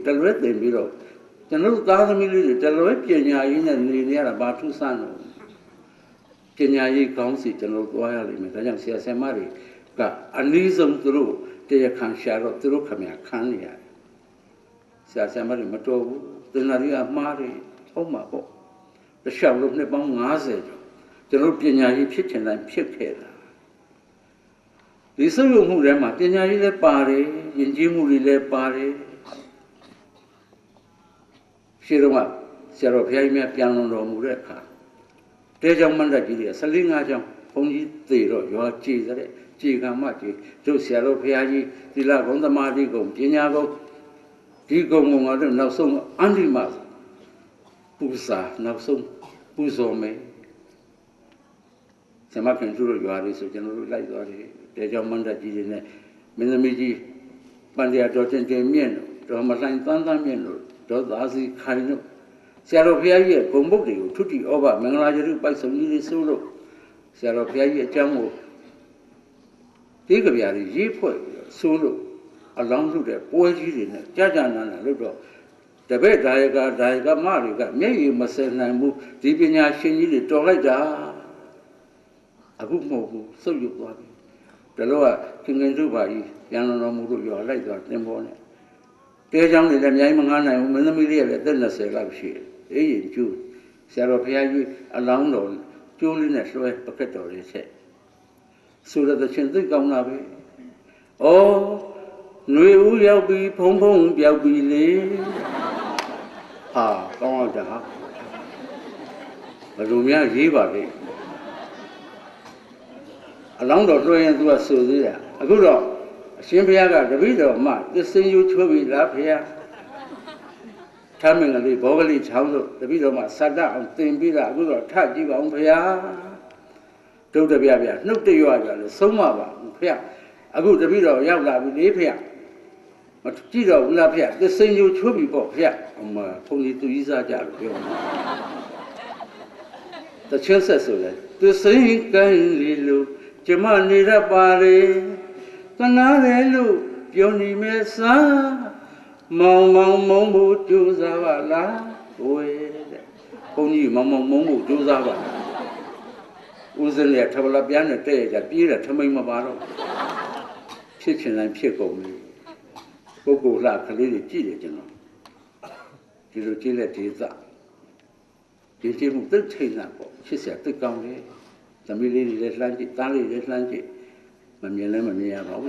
Telvet in below. The no thousand million, Telvet, Kenya, and near about 2 sons. Kenya Council, the no royal limit, I am Samari, got a reason through, they can share up through Kamia, Kanya. Samari Mato, the Naria Mari, oh my boy. The shell of Nebon Mazet, the no Kenya kitchen and picket. This is who Rema, Kenya le pare, in Jimuri le pare. Shiroma, Serapia piano no Mureka. Tejang Mandagilia, Salinga, only zero, your cheese, Chigamati, to Serapia, the La Ronda Mardigo, Ginago, Digo Mongado, now so Andimas, Pusa, now so Pusome. Samakan Juru, you are so general like Tejang Mandagina, Minamiji, Pandia Dotten Mien, Ramasan Tanda Mien, Dodazi Kaino. Serapia, Gombogi, Tutti over, Manglaja by some years solo. Serapia Jango. Tigabia, Jipo, solo, along to the poetry in Jajana, Ludo. The bed Diaga Mariga, maybe you must say, Namu, Dibina Shini, Toraja. A good move, so you got me. The lower King and Dubai, Yanamu, you are like that, Nembone. They young in the Yamana, Manamilia, then I say, like she. In June, Serapia along on Julian Pacatori said. So that the children come away. Oh, no, you'll be Pompon, you'll be late. Ah, come on, Jaha. But Lumia Giva. Along the way and do a so there. A good dog. Simpiaga, the video of Mark, this thing you two will up here. Coming a little bogly child, the video of sat down, think be that good or touch you on Pia. Do the Bia, no to you are so much. Pia. A good video of Yala with the Pia. But Tito, love here, the thing you two people here. Only to Isa Jab. The chances of that. The same kindly look, Jamani Rapare, Canarelu, Johnny Mesa. Mong Juzava, only Mong Juzava. Wasn't there Tabalabiana day that beer at Tamimabaro? Kitchen and Pico me. Gogo la Kalili Gilly, Gilly Giza. Did you move the chain? She said, the county, the Millie Atlantic, Tally Atlantic, Mamma,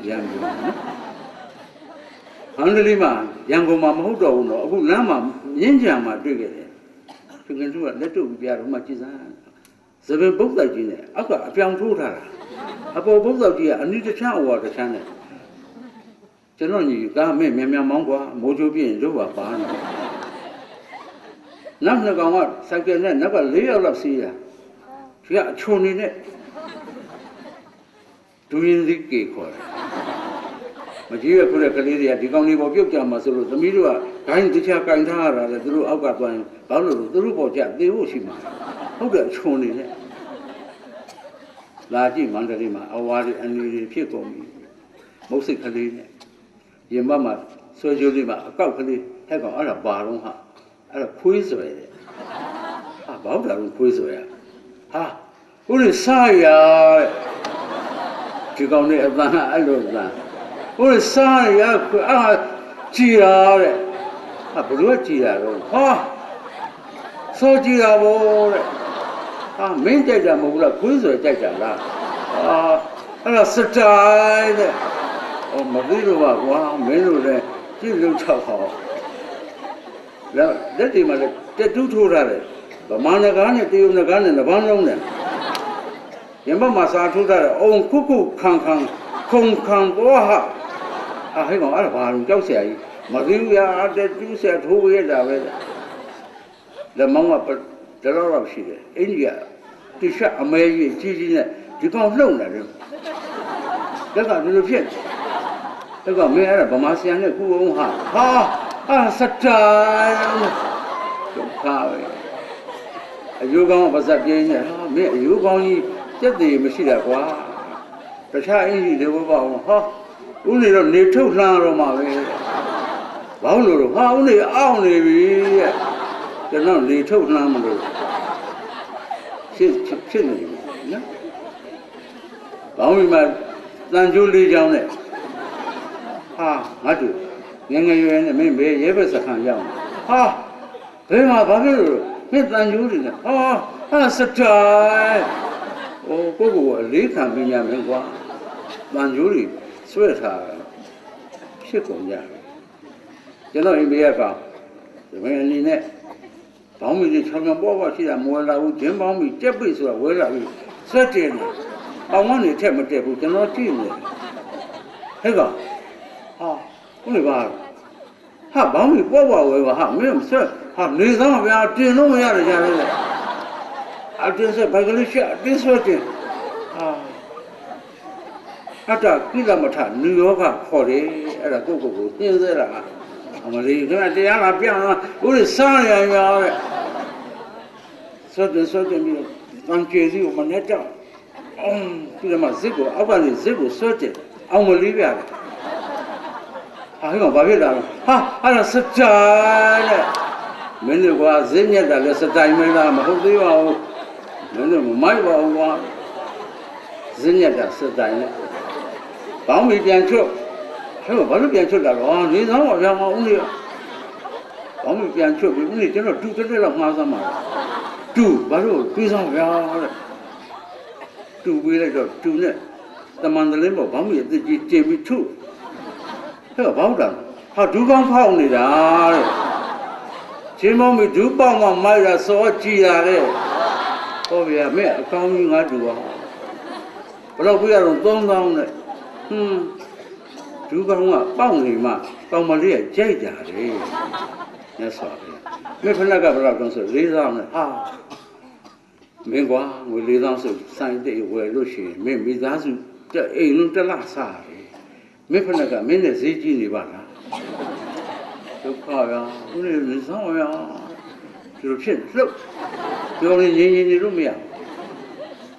Yam. Lima, Yango Mamodo, no, Lama, Ninjama, Brigade. You can do a little Biarumachizan. 7 books like in there. I got a young tutor. About both of you, I need a child water channel. Generally, you got me, Mamma, Mojobi, and Jova Barn. Nothing going on, second, never lay out of sea. She got thrown in it. Doing the cake. Magia put a Caleria, the only Bogia Masuru, the Midua, kind to check and Tara, the Drew Algarvan, Paolo, the Rubo Jack, the Oshima. How got shown in it? Laji Mandarima, awarded and needed people me. Mostly Caleria. Your mamma, so Jolima, a couple have got a baron, a quiz away. About a quiz away. Ah, who is Saya? To go near Van, I love that. Oh, sorry, Gira. A blue Gira. Ah, so Gira. Ah, maintain a mula quiz or take a laugh. Ah, and a satire. Oh, Maduro, wow, Menu, you look how. Let him get 2 to rally. The Managani, the Unagan, and the one on them. Yamama to that own cuckoo, Kong, Goha. I hang on Alpha, go say, Maria, that you said who we are. The Mama, the Laura of India, to shut a May, Gigi, you can't loan at him. They got little kids. They got me at Bamasian, who own her. Ah, satire. You go was that game, you going get the machine. The child, they were only a little land of my way. bảo rồi hao này ao này vì cho nó đi thâu nam rồi xin này nhá bảo mình mà làm chú đi giao này ngã chú nghe này mình về dễ phải sẵn hàng giao thế mà bảo rồi mình làm chú đi này sạch trời có của lý thằng bên nhà mình quá làm chú đi suy thả sẽ cũng nhà cho nó em bây giờ rồi mình đi nè bảo mình đi tham gia bảo vào chỉ là mua là tiền bảo mình tiếp bây giờ với là sẽ tiền này bảo mình đi thêm một tiền phụ cho nó tiền này thấy không cũng được bảo bảo mình bảo vào với mình sẽ lý do mà tiền nó mới ra được rồi tiền sẽ phải cái lý sẽ tiền sẽ tiền 자, 그가 뭐 다, 뉴욕아, 호리, 에라, 고고고, 인세라. 아무리, 그냥 대야나, 비야나, 우리 사람이야. 서든, 난 죄지, 오만 했죠. 그래, 막, 지고, 아빠는 지고, 서든, 아무리, 비야. 이거 봐봐라. 하나, 습자네. 맨날 와, 쟁여달래, 습자이면라, 뭐, 호두요. 맨날 뭐, 많이 와, 쟁여다, 습자이네. bảo mình tiền trước, thế mà bảo nó tiền trước là đó, lý do mà ra ông đi, bảo mình tiền trước thì ông đi thế là chú cái đấy là hoa sao mà, chú bảo rồi chú sao mà ra, chú bây giờ chú này, tầm ăn lên bảo mình tự chỉ tiền bị chú, thế mà bảo rằng, chú con phong này đã, chỉ mong mình chú bao mà mai là số chi là đấy, có vẻ mẹ con như ngã chú à, bảo bây giờ còn tông này. chú con bao người mà bao mà lấy chơi giả đấy nhớ sợ đấy mấy phần là cái bảo trong sự lý do này mình quá người lý do sự sai để về lúc xí mình bị giá trị cho ấy nó cho lạ xa đấy mấy phần là cái mình là gì gì này bạn à tôi coi à cái này lý do à rồi chuyện lúc rồi nhìn lúc mèo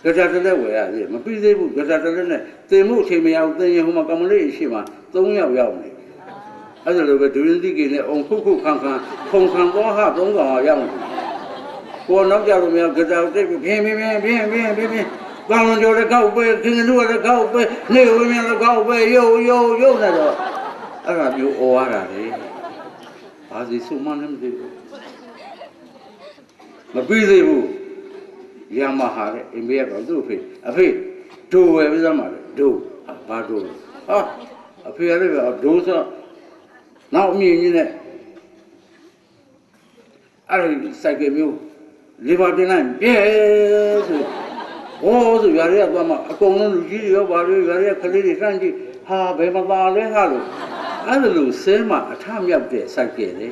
cái ra cái đấy à gì mà bây giờ bu cái ra cái này tiền mua thì mìnhเอาtiền nhưng mà cầm lấy gì mà tốn nhau này ở đây là đối với cái này ông khu khang không có ha tốn vào nhau cô nói cho mình cái ra cái biết bao nhiêu là cao bê cái nuôi là cao bê nếu mình là cao bê yo này rồi ở là nhiều oa là đấy gì số mà làm gì mà bây giờ bu Yamaha em bây giờ có đủ phải đủ bây giờ mà đủ ba đủ bây giờ là đủ sao nào mình như này sai cái miêu đi vào đây này biết rồi giờ này tôi mà công nó gì đó vào đây giờ này khơi đi sang gì về mà vào đấy rồi lúc xem mà tham nhập để sai cái đấy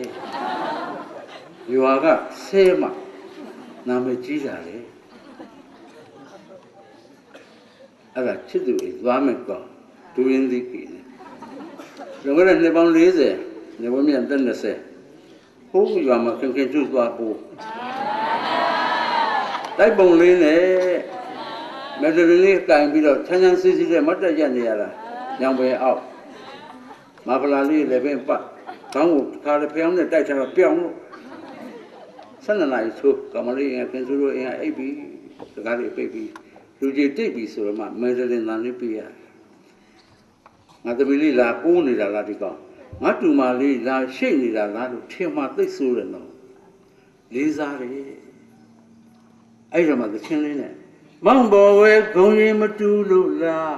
yoga xem mà nằm chỉ ra đấy là chết rồi doa mình có tu yên đi kỹ rồi cái này bằng lý gì nếu mà mình tên là gì hú doa mà khi chú doa hú tại bằng lý này mấy đứa này cái bây giờ thanh niên sĩ này mất ra gì là nhang về ao mà phải là lý để bên bắt thằng ngủ khai là phèn này đại thằng phèn sẵn là này thôi còn mà lý cái số rồi ai bị cái này bịလူကြီးတိတ်ပြီဆိုတော့မှမယ်ဒလင်တန်လေးပြရငါသမီးလေးလာပိုးနေတာလားဒီကောင်ငါတူမလေးလာရှိတ်နေတာလားလို့ထင်မှသိဆိုးတယ်နော်လေးစားတယ်အဲ့ဒါမှသချင်းလေးနဲ့မောင်ဘော်ဝဲဂုံရင်မတူလို့လား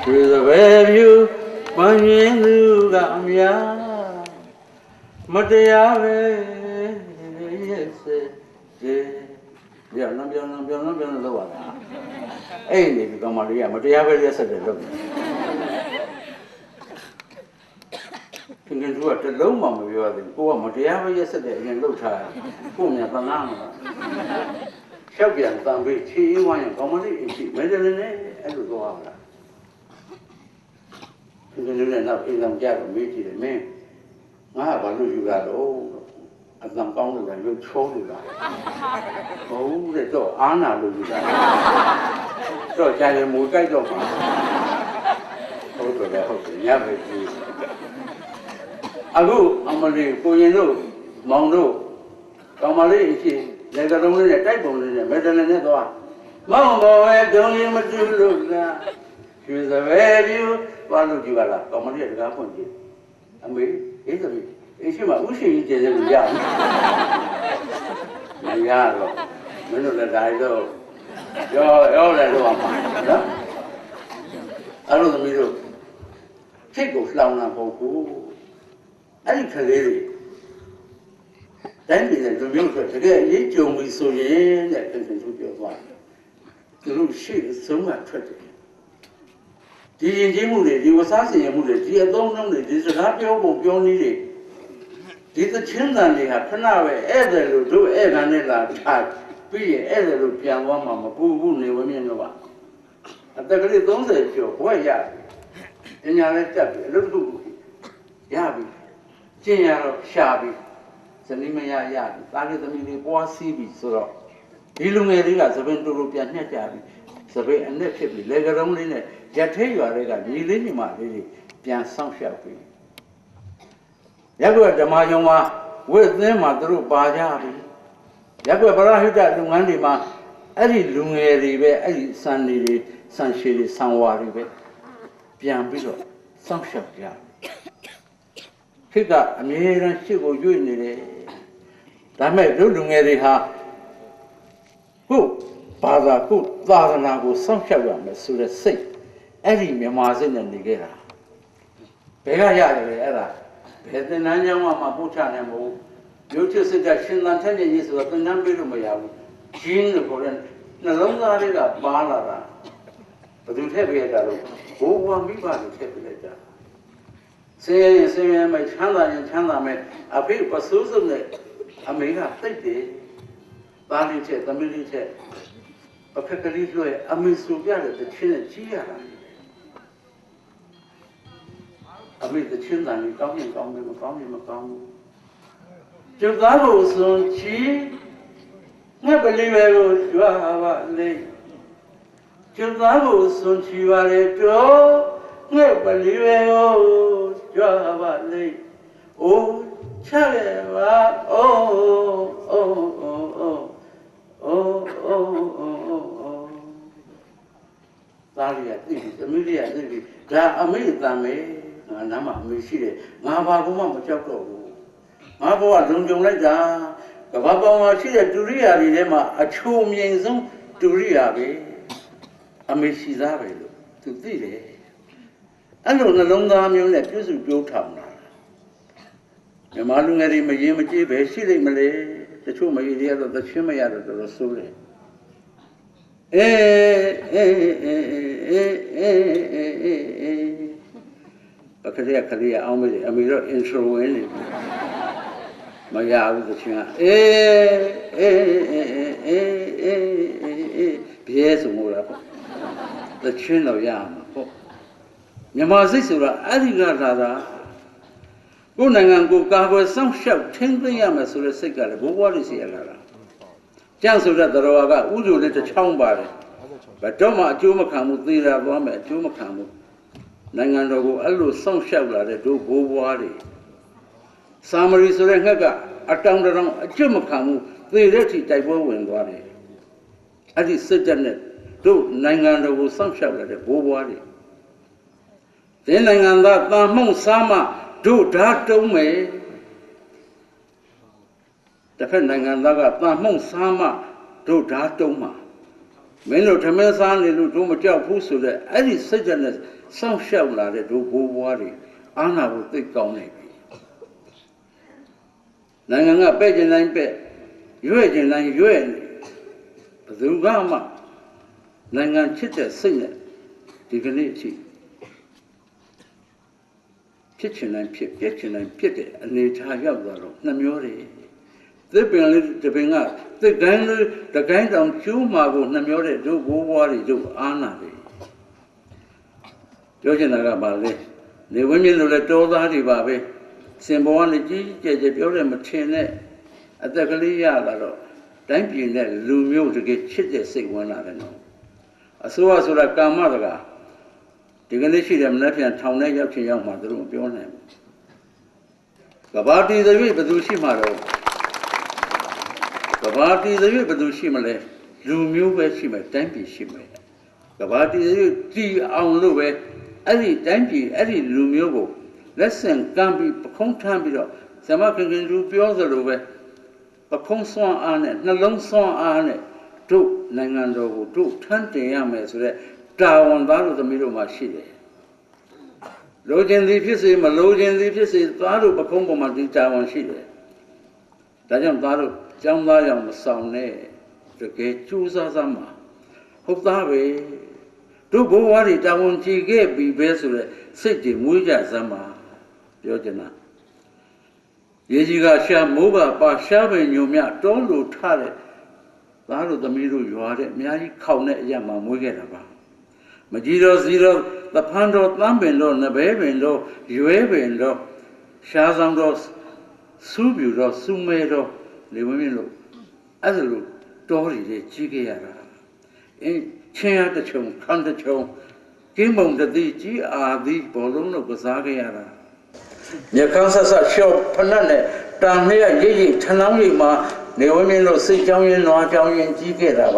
ဒီသဘဲဖြူမငင်းသူကအများမတရားပဲရဲ့စေပြောင်းလောက်ပါလားအဲ့ဒီကောင်မလေးကမတရားပဲရက်ဆက်တယ်လို့ခင်ဗျားတို့ကတလုံးမှမပြောရဘူးကိုကမတရားပဲရက်ဆက်တယ်အရင်လှုပ်ထားကိုမြတ်သနာမှာလျှောက်ပြန်တန်ပြီးချီးဝိုင်းကောင်မလေးအရှိမဲတယ်နဲ့အဲ့လိုသွားပါလားခင်ဗျားတို့လည်းနောက်အိမ်ဆောင်ကြတော့မေးကြည့်တယ်မင်းငါကဘာလို့ယူရတော့အတန်ကောင်းလို့လည်းရုပ်ချိုးလို့လားဟုတ်တယ်တော့အားနာလို့ယူတာတော့ကြာရင်မူကြိုက်တော့မှာဟုတ်တယ်ညပဲကြည့် အခုအမလေးကိုရင်တို့မောင်တို့ကောင်မလေးအရှိလေကလုံးလေးနဲ့တိုက်ပုံလေးနဲ့မက်ဒလင်နဲ့သွားမောင်ဘောပဲဒုံရင်မတူလို့လားရွှေစပယ်ပြူသွားလို့ကြည့်ပါလားကောင်မလေးကတကားဖွင့်ကြည့်အမေအေးသမီးအေးရှိမှဥရှိကြီးကျဲတယ်လို့ရမရတော့မင်းတို့လည်းဒါတော့ရောလည်းတော့မှာနော်အဲ့လိုသမီးတို့ထိတ်ကိုလှောင်တာမဟုတ်ဘူးအဲ့ဒီကလေးတွေတိုင်းပြည်နဲ့လူမျိုးတွေတကယ်အရေးကြုံပြီးဆိုရင်တဲ့ပြင်သူပြောသွားသူတို့ရှေ့ဆုံးကထွက်တယ်ဒီရင်ကျေးမှုတွေဒီဝစားစီရင်မှုတွေဒီအသုံးနှုန်းတွေဒီစကားပြောပုံပြောနည်းတွေဒီသချင်းတန်တွေဟာခဏပဲဧည့်သည်လို့တို့ဧည့်ခံနဲ့လာထားပြီးရင်ဧည့်သည်လို့ပြန်သွားမှာမပူဘူးနေဝင်းမြင့်တော့ပါအတက်ကလေး30ကျော်ဘွဲ့ရတယ်ပညာလည်းတက်ပြီအလုပ်တစ်ခုရပြီကျင့်ရတော့ရှာပြီဇနီးမရရပြီသားလေးသမီးလေးပွားစီးပြီဆိုတော့ဒီလူငယ်လေးကသပင်တူတူပြန်ညှက်ကြပြီသပင်အနက်ဖြစ်ပြီလေကရုံးလေးနဲ့ရထဲရွာတွေကညီလေးညီမလေးတွေပြန်ဆောင်ရှောက်ပြီရက်ွက်ဓမ္မယုံမှာဝိသင်းမှာသူတို့ပါကြပြီရက်ွက်ပရဟိတလူငန်းတွေမှာအဲ့ဒီလူငယ်တွေပဲအဲ့ဒီစံနေတွေစံရှည်တွေစံဝါတွေပဲပြန်ပြီးတော့စောင့်ရှောက်ကြခိတ်ကအမြဲတမ်းရှစ်ကိုရွေ့နေတယ်ဒါမဲ့တို့လူငယ်တွေဟာကိုဘာသာကိုသာသနာကိုစောင့်ရှောက်ရမယ်ဆိုတဲ့စိတ်အဲ့ဒီမြန်မာစိတ်နဲ့နေခဲ့တာဘယ်ကရတယ်လဲအဲ့ဒါဘယ်သင်္นานကျောင်းမှာပို့ချနေမဟုတ်မျိုးချစ်စိတ်ကရှင်သန်ထက်နေကြီးဆိုတော့သင်္นานပေးလို့မရဘူးဂျင်းလို့ခေါ်တဲ့နှလုံးသားလေးကပါလာတာဘယ်သူထည့်ပေးရတာလို့ဘိုးဘွားမိဘတွေထည့်ပေးလိုက်တာဆင်းရဲမဲ့ချမ်းသာရင်ချမ်းသာမဲ့အဖေပစိုးစုံနဲ့အမေကတိတ်တယ်သားလေးချက်သမီးလေးချက်အဖေကလေးလွှဲအမေစုပြတဲ့တချင်းနဲ့ကြီးရတာအမေတချင်းတန်ကြီးကောင်းရင်ကောင်းတယ်မကောင်းရင်မကောင်းဘူးကျုပ်သားကိုစွန်ချီငါပလီပဲကိုကြွားပါလေကျုပ်သားကိုစွန်ချီပါလေတော့ငါပလီပဲကိုကြွားပါလေအိုးချရဲပါအိုးသားလေးကသိပြီသမီးလေးကသိပြီဒါအမေတမ်းမယ်ငါနားမှာအမေရှိတယ်ငါဘာမှမကြောက်တော့ဘူးငါဘဝလုံခြုံလိုက်တာကဘာပေါင်းမှာရှိတဲ့ဒုရိယာတွေထဲမှာအချိုမြိန်ဆုံးဒုရိယာပဲအမေရှိသားပဲလို့သူသိတယ်အဲ့လိုနှလုံးသားမျိုးနဲ့ပြုစုပြောထောင်တာမြန်မာလူငယ်တွေမရင်မကြေးပဲရှိလိမ့်မလဲတချို့မရင်တွေကတော့သချင်းမရတော့တော်တော်ဆိုးတယ်အခရီးခရီးအောင်မေးတယ်အမေတော့ intro ဝင်နေပြီမရဘူးသချင်းကပြဲဆိုမို့လားပေါ့သချင်းတော့ရမှာပေါ့မြန်မာစိတ်ဆိုတာအဲ့ဒီကလာတာကိုယ်နိုင်ငံကိုကာကွယ်စောင့်ရှောက်ထိန်းသိမ်းရမယ်ဆိုတဲ့စိတ်ကလည်းဘိုးဘွားလေးစီရလာတာကျန့်ဆိုတဲ့သတော်ကဥဒုလေးတစ်ချောင်းပါတယ်ဘယ်တော့မှအကျိုးမခံဘူးသေတာသွားမယ်အကျိုးမခံဘူးနိုင်ငံတော်ကိုအဲ့လိုစောင့်ရှောက်လာတဲ့တို့ဘိုးဘွားတွေစာမရီဆိုတဲ့ငှက်ကအတောင်တောင်အကျိုးမခံဘူးသေတဲ့ထိတိုက်ပွဲဝင်သွားတယ်အဲ့ဒီစစ်တပ်နဲ့တို့နိုင်ငံတော်ကိုစောင့်ရှောက်လာတဲ့ဘိုးဘွားတွေဒီနိုင်ငံသားတာမှုန့်စားမှတို့ဓာတ်တုံးမယ်တစ်ဖက်နိုင်ငံသားကတာမှုန့်စားမှတို့ဓာတ်တုံးမှာမင်းတို့ထမင်းစားနေလို့တို့မကြောက်ဘူးဆိုတဲ့အဲ့ဒီစိတ်ဓာတ်နဲ့စောင့်ရှောက်လာတဲ့တို့ဘိုးဘွားတွေအာဏာကိုသိကောင်းနေပြီနိုင်ငံကပဲ့ကျင်တိုင်းပဲ့ရွဲ့ကျင်တိုင်းရွဲ့ဘယ်သူကမှနိုင်ငံချစ်တဲ့စိတ်နဲ့ဒီကနေ့အထိဖြစ်ချင်တိုင်းဖြစ်ပြက်ချင်တိုင်းဖြစ်တဲ့အနေထားရောက်သွားတော့နှမျောတယ်သစ်ပင်လေးတပင်ကသစ်ကိုင်းလေးတကိုင်းတောင်ကျိုးမှာကိုနှမျောတဲ့တို့ဘိုးဘွားတွေတို့အာနာတွေပြောချင်တာကပါလေနေဝင်းမြင့်လို့လည်းတောသားတွေပါပဲစင်ပေါ်ကနေကြီးကျယ်ကျယ်ပြောတယ်မထင်နဲ့အသက်ကလေးရလာတော့တိုင်းပြည်နဲ့လူမျိုးတကယ်ချစ်တဲ့စိတ်ဝင်လာတယ်နော်အစိုးရဆိုတာကာမတကာဒီကနေ့ရှိတယ်မနေ့ပြန်ထောင်ထဲရောက်ချင်ရောက်မှသူတို့မပြောနိုင်ဘူး Kabati the way Badushi Maro Kabati the way Badushi Male, Lumu where she may tempi she may. Kabati the tea on Luwe, Eddie tempi, Eddie Lumio. Lesson can be Pocon Samakan do beyond the Luwe, Pocon swan on it, no long swan on it, two Nangando, two 20 yamas, down down the middle of my shilly. Logan the Pissy, Malodian the Pissy, Daru Pacombo Madita one shilly. Dajam Daru, Jam Layam Saune, the gate choose Azama. Hope that way. Do go worry, that one she gave be vessel, city, Muja Zama, Yojana. Yejiga Sham Moga, Bashabe, Yumia, don't do Tare. Daru the middle you are it, Mary Kaunet Yama Mugeraba. Majiro Zero, the Pando Lambendo, Nabebendo, Juebendo, Shazandos, Subudo, Sumedo, Livimino, Azalu, Dori, the Chigiara. In Chia the Chum, Kanda Chum, Kimon the DG are the Bolono Gazagara. Yakansa show Panane, down here, Yi, Tanamima, Livimino, Sijayan, no Jayan, Jigera.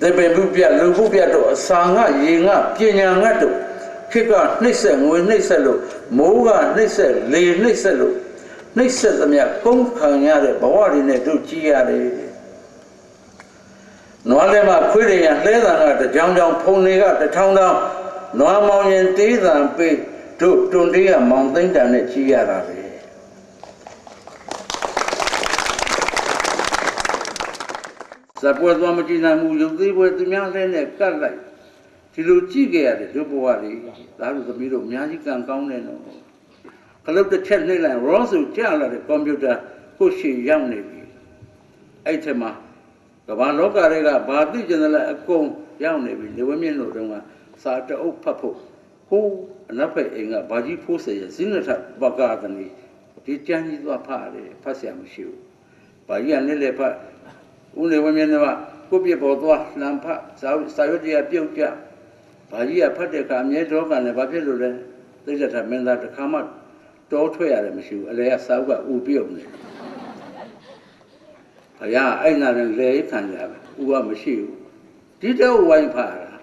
The Bebupia, Lubupia, Sanga, Yinga, Pinyangatu, Kika, Nixon, when Nixelu, Moga, Nixel, Lee Nixelu, Nixel, the Mia, Kongkangare, Bawari, do Giare. Noalema, Quiddy, and Leather, the Jang Pony, the town down, no Mountain Teeth and Pay to Tundia, Mountain, and the Giare. Suppose Mamajina Muju with the young and a car Chiluchi, the Dubuari, that was the middle of Magic and County. Collect the channel and Rosu Jala, the computer, pushy young navy. Itema, the one locarega, Badi General, a comb, young navy, the women of them, Sata O Papo, who another in a Baji Pussy, Zinata Bagadani, the Chinese were party, Pasiam shoe. By Yanelepa. Only women could be about Lampa, Saudia Piokia. Pagia Patica, Nieto, and a Babylon, they just have men that come out, don't wear them, you, Alea Sauga, Ubione. Paya, I not in lay can have, Ua Machiu. Did you wine para?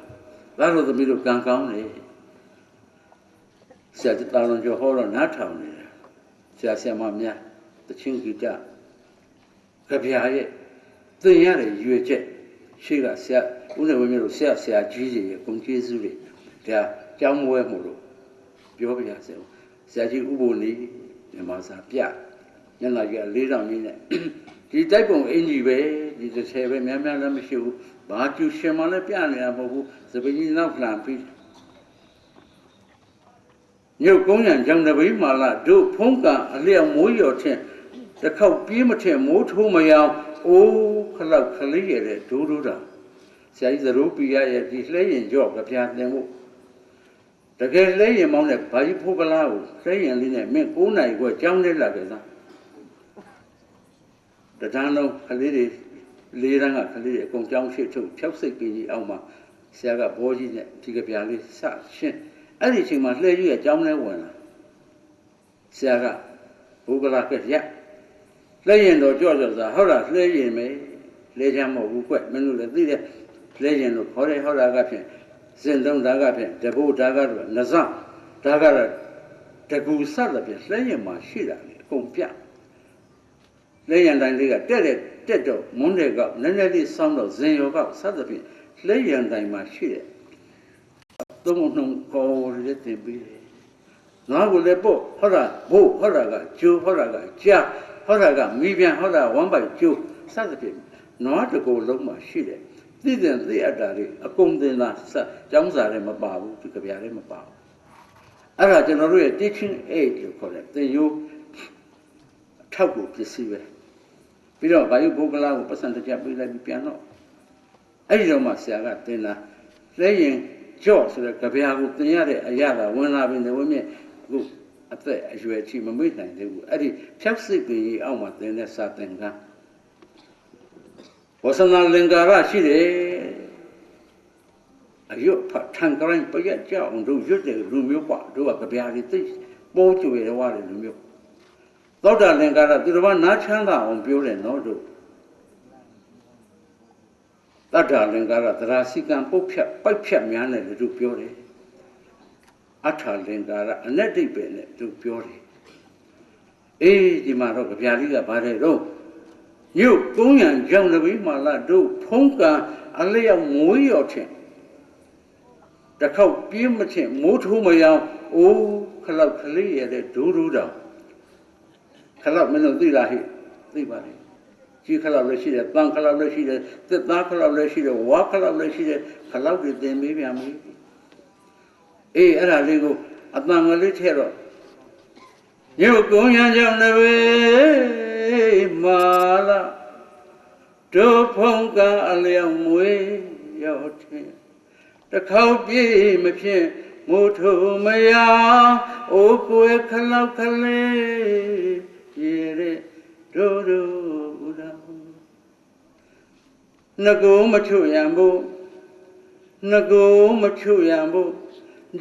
That was the middle of Gankani. Said the Talon Johor and Natown. Said Samamia, the Chinkita. Capiaye. The Yari, you jet. She got set, Una Sia Gigi, Conchizuri, their Jamwemolo, Biobia, Saji Ubuni, and Masa Pia. Then I get lead on in the type of anyway, the Seven Mamma shoe, but you Shamana piano, the beginning of Lampi. You go and jump the Vimala, do Ponka, a little more ten. The cow beamatin, more to my oh, Calier, Duruda. Says the Rupia, this laying job, the piano. The girl lay among the Paipugalao, saying in a Mekuna, were John de Lagana. The Tano Kalidi, Liranga Kalidi, Conjunction to Chelsea, Alma, Saga Boji, Tigapiali, such. Anything must lay you a John Lewana. Saga, Bugalaka, yeah. Legend of Georgia, the Horace Legend may, Legend of Uquet, Menu, Legend of Hore Horagapian, Zendon Dagapian, Debu Dagar, Nazam, Dagara, Tagu Salapian, Legend Mashida, Compia. Legend and Liga, Dedo, Mondega, Nenedi Sound of Zenyoga, Salapian, Legend and Mashida. Don't know call it to be. Now will let Bo, Hora, Bo, Horaga, Jew, Horaga, Jia. Horaga, Mibian Hora, one by two, Saturday, not to go look my shit. Didn't the Adari, a condena, Jamsarem about to Kabiarim about. I had a teaching aid, you call it, then you trouble to see it. We don't buy you Bogala percentage of like piano. I don't myself, then laying George, the Kabiago, the Ayala, when I've been the women who. As you achieve a midnight, they will edit Chelsea Alma, then that's Satenga. Was an Lingara, she a yoke part Tangaran, but yet, Joe, do you room you do a cabiari. ပိုးကျွေရဝတယ်လူမျိုးသောတာလင်္ကာရသူတော်ဘာနားချမ်းသာအောင်ပြောတယ်နော်တို့တတ္တလင်္ကာရသရာစီကံပုတ်ဖြတ်ပိုက်ဖြတ်များတယ်လို့ပြောတယ်အဋ္ဌလင်္ကာရအနတ္တိပဲနဲ့သူပြောတယ်အေးဒီမှာတော့ကြပြလေးကပါတယ်တော့ညုတ်ကုန်းရံကြောင့်တပီးမာလာတို့ဖုံးကံအလျောက်မွေးရော်ထင်တခေါက်ပြေးမထင်မိုးထိုးမရောအိုးခလောက်ကလေးရတဲ့ဒူးဒူးတောင်ခလောက်မင်းတို့သိလားဟိသိပါလေကြီးခလောက်လည်းရှိတယ်တန်ခလောက်လည်းရှိတယ်သက်သားခလောက်လည်းရှိတယ်ဝါခလောက်လည်းရှိတယ်ခလောက်တွေသင်ပေးပြန်ပြီအေးအဲ့ဒါလေးကိုအတန်ကလေးထည့်တော့ညုတ်ကုန်းရံကြောင့်လည်းမာလာတို့ဖုံးကအလျောက်မွေးရောက်တယ်တခေါက်ပြေးမဖြစ်မိုးထိုးမရအိုးကိုယ်ခလောက်ကလေးရေတဲ့ဒိုဒိုရာငကိုမချွရံဘူးငကိုမချွရံဘူး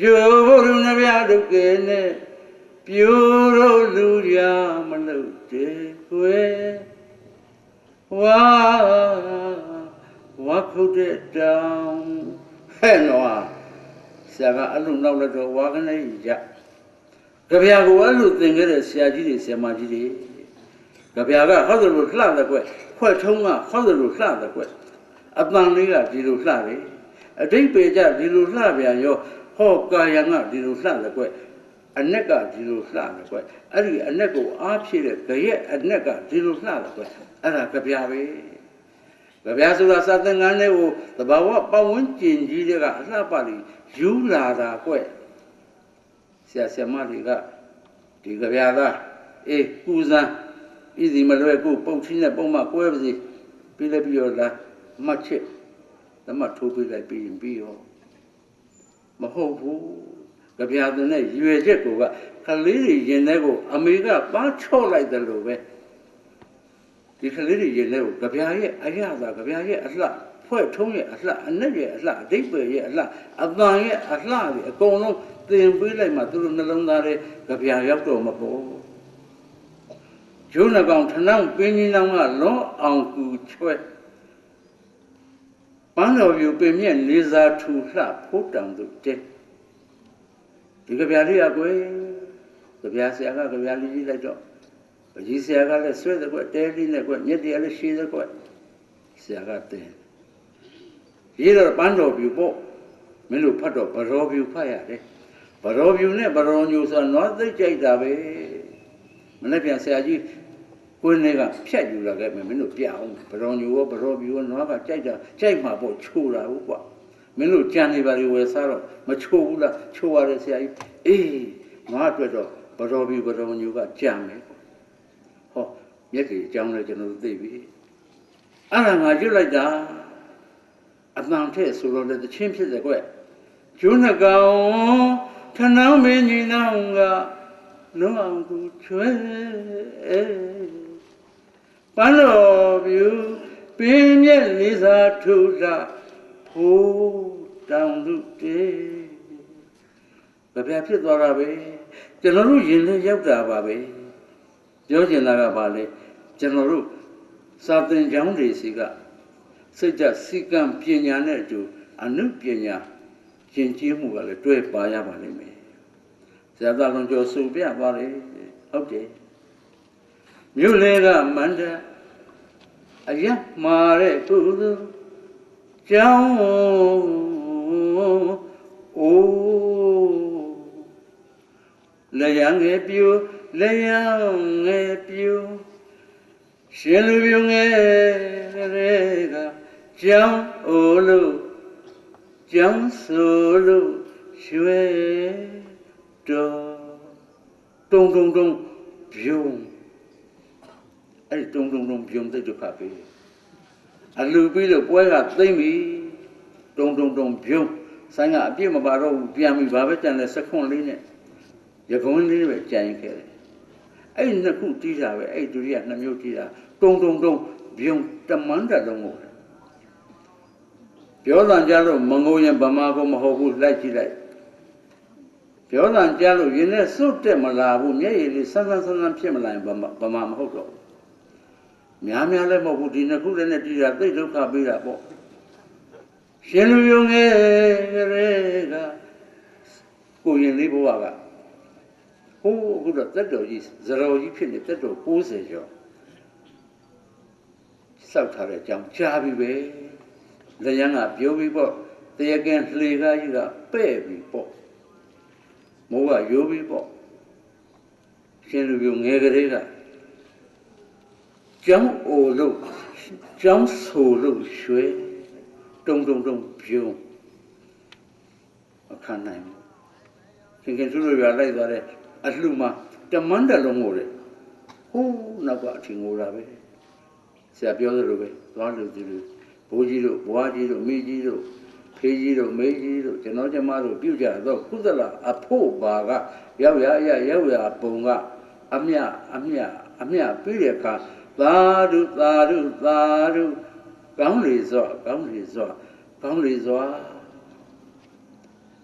ဂျိုးလူနဗျာဒုက္ကေနဲ့ပြိုးတို့လူရမလို့တဲ့ကွယ်ဝါခုတဲ့တောင်ဟဲ့နော်ဆရာကအလုံးနောက်လက်တော့ဝါကနေရကြပြာကိုအဲ့လိုသင်ခဲ့တဲ့ဆရာကြီးတွေဆရာမကြီးတွေကြပြာကဟောတယ်လို့လှတဲ့ကွယ်ခွက်ထုံးကဟောတယ်လို့လှတဲ့ကွယ်အတန်လေးကဒီလိုလှတယ်အတိတ်ပေကြဒီလိုလှပြန်ရောဟောကာယံကဒီလိုလှတဲ့ကွယ်အနက်ကဒီလိုလှတယ်ကွယ်အဲ့ဒီအနက်ကိုအားဖြည့်တဲ့ကြရဲ့အနက်ကဒီလိုလှတယ်ကွယ်အဲ့ဒါကြပြာပဲကြပြာဆိုတာစာသင်္ကန်းလေးကိုသဘာဝပတ်ဝန်းကျင်ကြီးတွေကအလှပလိယူလာတာကွယ်ဆရာဆရာမတွေကဒီကြပြာသားအေးကူစမ်းဤဒီမလွယ်ကိုပုတ်ချင်းနဲ့ပုံမှကွဲပါစီပြီးလည်းပြီးတော့လားမှတ်ချက်သမတ်ထိုးပေးလိုက်ပြီးရင်ပြီးရောမဟုတ်ဘူးကြပြာသူနဲ့ရွယ်ချက်ကိုကခလေးတွေရင်ထဲကိုအမေကပါချော့လိုက်တယ်လို့ပဲဒီခလေးတွေရင်ထဲကိုကြပြာရဲ့အရသာကြပြာရဲ့အလှဖွဲ့ထုံးရဲ့အလှအနက်ရဲ့အလှအဓိပ္ပာယ်ရဲ့အလှအတန်ရဲ့အလှတွေအကုန်လုံးသင်ပေးလိုက်မှသူတို့နှလုံးသားထဲကြပြာရောက်တော့မပေါ်ကျိုးနှကောင်ထဏောင်းပင်းကြီးနောင်ကလွန်အောင်ကူချွဲပန်းတော်ပြူပင်မြက်နေစာထူလှဖို့တောင်သူတဲဒီကြပြာလေးရကွယ်ကြပြာဆရာကကြပြာလေးကြီးလိုက်တော့ပကြီးဆရာကလည်းဆွဲတဲ့ကွတဲလေးနဲ့ကွမြက်တရားလည်းရှည်တဲ့ကွဆရာကတင်ရေးတော့ပန်းတော်ပြူပေါ့မင်းတို့ဖတ်တော့ဗရောပြူဖတ်ရတယ်ဗရောပြူနဲ့ဗရောညိုဆိုတော့နွားသိကြိုက်တာပဲမနေ့ပြန်ဆရာကြီးကိုင်းတွေကဖြတ်ယူလာခဲ့မယ်မင်းတို့ပြအောင်ဗရောညိုရောဗရောပြူရောနွားကကြိုက်တာကြိုက်မှာပေါ့ချိုးတာဟုတ်ကွာမင်းတို့ကြံနေပါလေဝယ်စားတော့မချိုးဘူးလားချိုးရတယ်ဆရာကြီးအေးငါအတွက်တော့ဗရောပြူဗရောညိုကကြံမယ်ဟောမျက်ကြီးအကြောင်းလည်းကျွန်တော်သိပြီအဲ့ဒါငါရွတ်လိုက်တာအတန်ထက်ဆိုတော့လည်းတချင်းဖြစ်တယ်ကွကျိုးနှကောင်ထဏောင်းမင်းကြီးနောင်ကလွန်အောင်ကူချွဲပန်းတော်ပြူပင်မြက်လေးစာထုလာဖို့တောင်လူတေကြပြဖြစ်သွားတာပဲကျွန်တော်တို့ရင်လည်းရောက်တာပါပဲပြောချင်တာကဘာလဲကျွန်တော်တို့စာသင်ကျောင်းတွေစီကစိတ်ဓာတ်စီကံပညာနဲ့အတူအနုပညာယဉ်ကျေးမှုကလည်းတွဲပါရပါလိမ့်မယ်ဆရာသားလုံးကျော်စုပြသွားတယ်ဟုတ်တယ်မြို့လေကမန္တအရမှာတဲ့ကုသိုလ်ကျောင်းအိုးလျံငယ်ပြူလျံငယ်ပြူရှင်လူပြူငယ်တွေကကျောင်းအိုးလို့ကျောင်းဆိုလို့ရွှေတော်တုံပြုံအဲ့တုံပြုံသိဒုက္ခပဲအလူပြီးလို့ပွဲကသိမ့်ပြီတုံပြုံဆိုင်ကအပြည့်မပါတော့ဘူးပြန်ပြီဘာပဲကြံလဲစခွန်းလေးနဲ့ရကုန်းလေးပဲကြံခဲ့တယ်အဲ့နှစ်ခုတီးတာပဲအဲ့ဒုတိယနှစ်မျိုးတီးတာတုံပြုံတမန်တလုံးကိုပြောတန်ကြလို့မငိုရင်ဗမာကိုမဟုတ်ဘူးလိုက်ကြည့်လိုက် ပြောတာကြားလို့ရင်နဲ့စွတ်တက်မလာဘူးမျက်ရည်လေးဆန်းဆန်းဖြစ်မလာရင်ဗမာမဟုတ်တော့များလည်းမဟုတ်ဘူးဒီနှစ်ခုလည်းနဲ့တီးတာသိဒုက္ခပေးတာပေါ့ရှင်လူယုံငယ်ကလေးကကိုရင်လေးဘဝကဟိုးအခုတော့တက်တော်ကြီးဇရောကြီးဖြစ်နေတက်တော်60ကျော်စောက်ထားတဲ့အကြောင်းကြားပြီပဲလျံကပြောပြီးပေါ့တရားကင်းလှေကားကြီးကပဲ့ပြီးပေါ့မိုးကရိုးပြီးပေါ့ရှင်လူမျိုးငယ်ကလေးကကျောင်းအိုလို့ကျောင်းဆိုလို့ရွှဲတုံပြုံးအခါနိုင်ခင်သူတို့ရွာလိုက်သွားတဲ့အလှမှာတမန်းတလုံးငိုတယ်ဟိုးနောက်ကအထင်ငိုတာပဲဆရာပြောသလိုပဲသွားလို့ဒီလိုဘိုးကြီးတို့ဘွားကြီးတို့မိကြီးတို့ဖေးကြီးတို့မေးကြီးတို့ကျွန်တော်ကျမတို့ပြုကြတော့ကုသလအဖို့ပါကရောက်ရပုံကအမြပြီးတဲ့အခါသာဓုကောင်းလေစွာ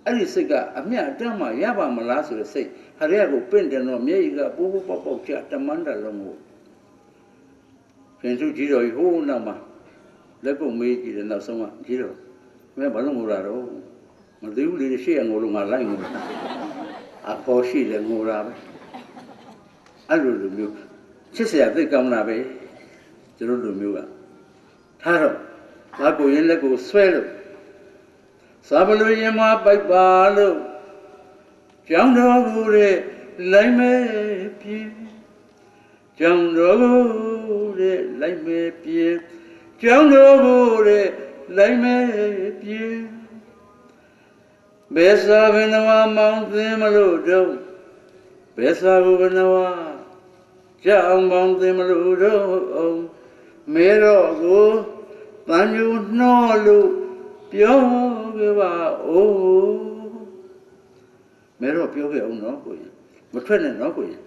အဲ့ဒီစိတ်ကအမြအတမ်းမှရပါမလားဆိုတဲ့စိတ်ဟာရကိုပင့်တယ်တော့မျက်ရည်ကပိုးပေါက်ချတမန်းတလုံးကိုခင်စုကြီးတော်ကြီးဟိုးနောက်မှာလက်ကုပ်မေးကြည့်တယ်နောက်ဆုံးကကြီးတော်မင်းဘာလို့ငိုတာတော့မသိဘူးလေရှေ့ကငိုလို့ငါလိုက်ငိုအဖော်ရှိတယ်ငိုတာပဲအဲ့လိုလူမျိုးချစ်စရာသိကောင်းတာပဲကျွန်တော်လူမျိုးကထားတော့ငါကိုရင်လက်ကိုဆွဲလို့သာဘလူရင်မပိုက်ပါလို့ကျောင်းတော်ကိုတဲ့လိုက်မဲ့ပြေကျောင်းတော်ကိုတဲ့လိုက်မဲ့ပြေကျောင်းတော်ကိုတဲ့လိုက်မဲ့ပြေဘယ်စာဘယ်နဝမောင်းသင်မလို့တော့ဘယ်စာကိုဘယ်နဝကြောင်မောင်းသင်မလို့တော့မဲတော့ကိုတန်ယူနှောလို့ပြောခဲ့ပါအိုးမဲတော့ပြောခဲ့အောင်နော်ကိုရင်မထွက်နဲ့နော်ကိုရင်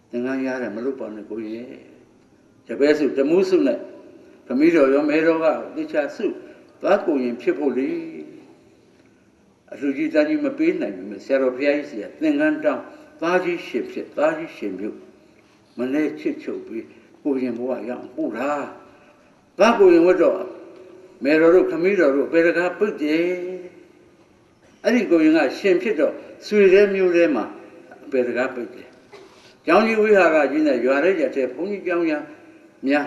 သင်္ကန်းရတယ်မလုပ်ပါနဲ့ကိုရင်တပည့်စုတမှုစုနဲ့ခမီးတော်ရောမဲတော်ကတိချာစုသွားကိုရင်ဖြစ်ဖို့လေအလူကြီးသားကြီးမပေးနိုင်ဘူးဆရာတော်ဘုရားကြီးစီကသင်္ကန်းတောင်းသားကြီးရှင်ဖြစ်သားကြီးရှင်ပြုမနေ့ချစ်ချုပ်ပြီးကိုရင်ဘဝရအောင်ပို့တာသွားကိုရင်ဝတ်တော့မေတော်တို့ခမီးတော်တို့ဘယ်တကားပုတ်တယ်အဲ့ဒီကိုရင်ကရှင်ဖြစ်တော့ဆွေတဲ့မျိုးထဲမှာဘယ်တကားပုတ်တယ်ကျောင်းကြီးဝိဟာရကြီးနဲ့ရွာရဲရတဲ့ဘုန်းကြီးကျောင်းရများ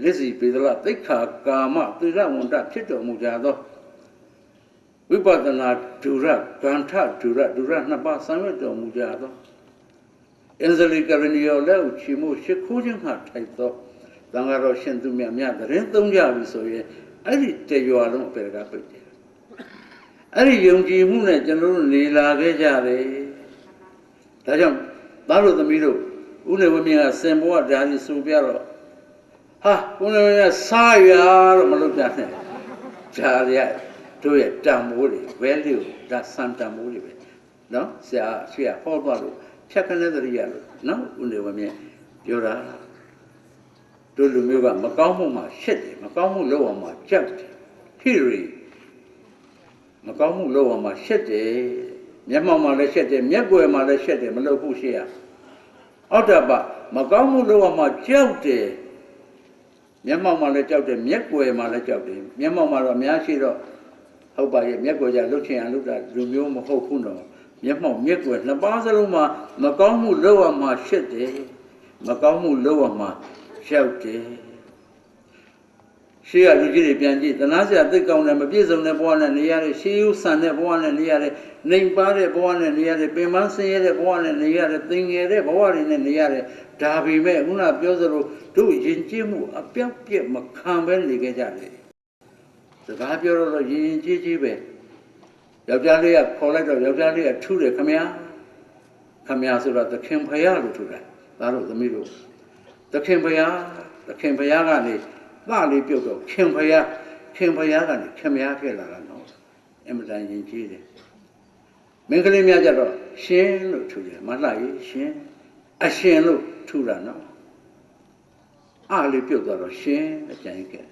လက်စီပေဒလသိက္ခာကာမသီလဝန္တဖြစ်တော်မူကြသောဝိပဿနာဒုရဂန္ထဒုရနှစ်ပါးဆောင်ရွက်တော်မူကြသောအင်္ဇလိကရဏီယောလည်းချီမို့ရှိခိုးခြင်းဟာထိုက်သောသံဃာတော်ရှင်သူမြတ်သတင်းသုံးကြပြီဆိုရင်အဲ့ဒီတရွာလုံးပဲကပိတ်တယ်အဲ့ဒီယုံကြည်မှုနဲ့ကျွန်တော်တို့နေလာခဲ့ကြတယ်ဒါကြောင့်သားတို့သမီးတို့ဥနေဝမြင်ကစင်ဘောကဒါကြီးဆိုပြတော့ဟာဥနေဝမြင်စားရတော့မလုပ်ကြနဲ့ဂျာရတို့ရဲ့တန်မိုးတွေ value ဒါစံတန်မိုးတွေပဲနော်ဆရာဟောသွားလို့ဖြတ်ခနဲ့တရိယာလို့နော်ဥနေဝမြင်ပြောတာတို့လူမျိုးကမကောင်းမှုမှာရှက်တယ်မကောင်းမှုလုပ်အောင်မှာကြောက်တယ်ဟီရီမကောင်းမှုလုပ်အောင်မှာရှက်တယ်မျက်မှောက်မှာလည်းရှက်တယ်မျက်ွယ်မှာလည်းရှက်တယ်မလုပ်ဘူးရှေ့ရအောက်တပမကောင်းမှုလုပ်အောင်မှာကြောက်တယ်မျက်မှောက်မှာလည်းကြောက်တယ်မျက်ွယ်မှာလည်းကြောက်တယ်မျက်မှောက်မှာတော့အများရှိတော့ဟုတ်ပါရဲ့မျက်ွယ်ကြလှုပ်ချင်အောင်လုပ်တာလူမျိုးမဟုတ်ဘူးတော့မျက်မှောက်မျက်ွယ်နှစ်ပါးစလုံးမှာမကောင်းမှုလုပ်အောင်မှာရှက်တယ်မကောင်းမှုလုပ်အောင်မှာကြောက်တယ်ရှေ့ကလူကြီးတွေပြန်ကြည့်သနာစရာသိကောင်းတယ်မပြည့်စုံတဲ့ဘဝနဲ့နေရတဲ့ရှေးဥဆန်တဲ့ဘဝနဲ့နေရတဲ့နှိမ်ပါတဲ့ဘဝနဲ့နေရတဲ့ပင်ပန်းဆင်းရဲတဲ့ဘဝနဲ့နေရတဲ့သင်ငယ်တဲ့ဘဝတွေနဲ့နေရတဲ့ဒါပေမဲ့ခုနပြောသလိုတို့ယဉ်ကျေးမှုအပြောက်ပြက်မခံဘဲနေခဲ့ကြတယ်စကားပြောတော့ယဉ်ကျေးပဲယောက်ျားလေးကခေါ်လိုက်တော့ယောက်ျားလေးကထူးတယ်ခမညာဆိုတော့သခင်ဖယားလို့ထူတာဒါတို့သမီးတို့သခင်ဖယားကနေသားလေးပြုတ်တော့ခင်ဖယားကနေခင်မယားဖြစ်လာတာနော်အမှန်တန်ရင်ကြီးတယ်မင်းကလေးများကြတော့ရှင်လို့ထူတယ်မလှရေးရှင်အရှင်လို့ထူတာနော်အားလေးပြုတ်သွားတော့ရှင်အကျဉ်းခဲ့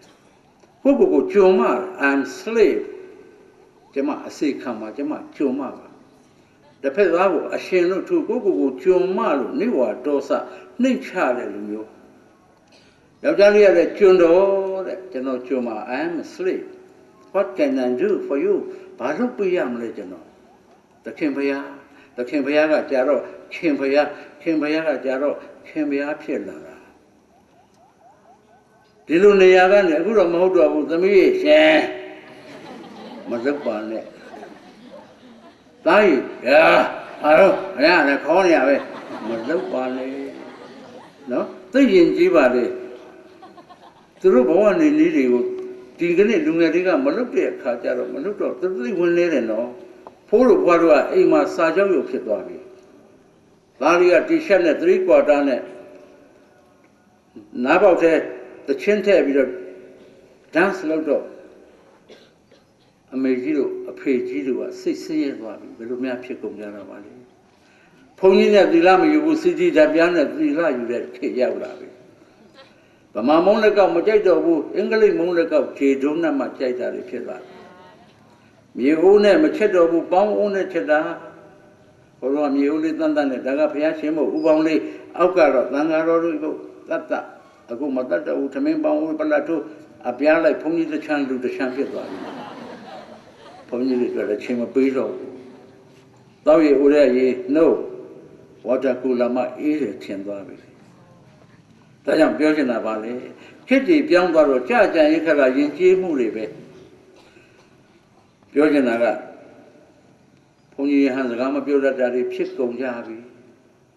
ကိုကြုံမ I'm slave ကျမအစိခံမှာကျမကြုံမပါ တစ်ဖက်သားကိုအရှင်လို့သူကိုကြုံမလို့နိဝါဒေါသနှိမ့်ချတဲ့လူမျိုးယောက်ျားလေးရတဲ့ကျွန်တော်တဲ့ကျွန်တော်ကြုံမှာ I am a slave what can I do for you ဘာလို့ပြရမလဲကျွန်တော်သခင်ဘုရားကကြာတော့ခင်ဘုရားကကြာတော့ခင်ဘုရားဖြစ်လာတာဒီလိုနေရာကနေအခုတော့မဟုတ်တော့ဘူးသမီးရှင်မလုပ်ပါနဲ့သားကြီးအားတော့ဘုရားလည်းခေါ်နေရပဲမလုပ်ပါနဲ့နော်သိရင်ကြီးပါလေသူတို့ဘဝနေနည်းတွေကိုဒီကနေ့လူငယ်တွေကမလုပ်တဲ့အခါကျတော့မလုပ်တော့သူသိဝင်နေတယ်နော်ဖိုးတို့ဘွားတို့ကအိမ်မှာစာကြောက်ရုပ်ဖြစ်သွားပြီသားလေးကတီရှပ်နဲ့3 quarter နဲ့နားပေါက်ထဲတချင်းထည့်ပြီးတော့ dance လုပ်တော့အမေကြီးတို့အဖေကြီးတို့ကစိတ်ဆင်းရဲသွားပြီဘယ်လိုများဖြစ်ကုန်ကြတာပါလဲဘုန်းကြီးနဲ့သီလမယူဘူးစီတီဓာတ်ပြားနဲ့သီလယူတဲ့ခေတ်ရောက်လာပြီဗမာမုံလက်ကောက်မကြိုက်တော့ဘူးအင်္ဂလိပ်မုံလက်ကောက်ခြေတုံးနဲ့မှကြိုက်တာတွေဖြစ်လာတယ်မြေအိုးနဲ့မချက်တော့ဘူးပေါင်းအိုးနဲ့ချက်တာဘုရားမြေအိုးလေးတန်တန်နဲ့ဒါကဘုရားရှင်မို့ဥပေါင်းလေးအောက်ကတော့သံဃာတော်တို့တတ်တအခုမတတ်တော့ဘူးသမင်းပေါင်းအိုးပလတ်တို့အပြားလိုက်ဘုန်းကြီးတစ်ချမ်းလူတစ်ချမ်းဖြစ်သွားပြီဘုန်းကြီးတွေကလည်းချင်းမပေးတော့ဘူးတောက်ရည်ဦးတဲ့ရေ no water cooler မှာအေးတယ်ထင်သွားပြီဒါကြောင့်ပြောချင်တာပါလေခေတ်တည်ပြောင်းသွားတော့ကြာကြံရိခါကယဉ်ကျေးမှုတွေပဲပြောချင်တာကဘုန်းကြီးဟန်စကားမပြောတတ်တာတွေဖြစ်ကုန်ကြပြီ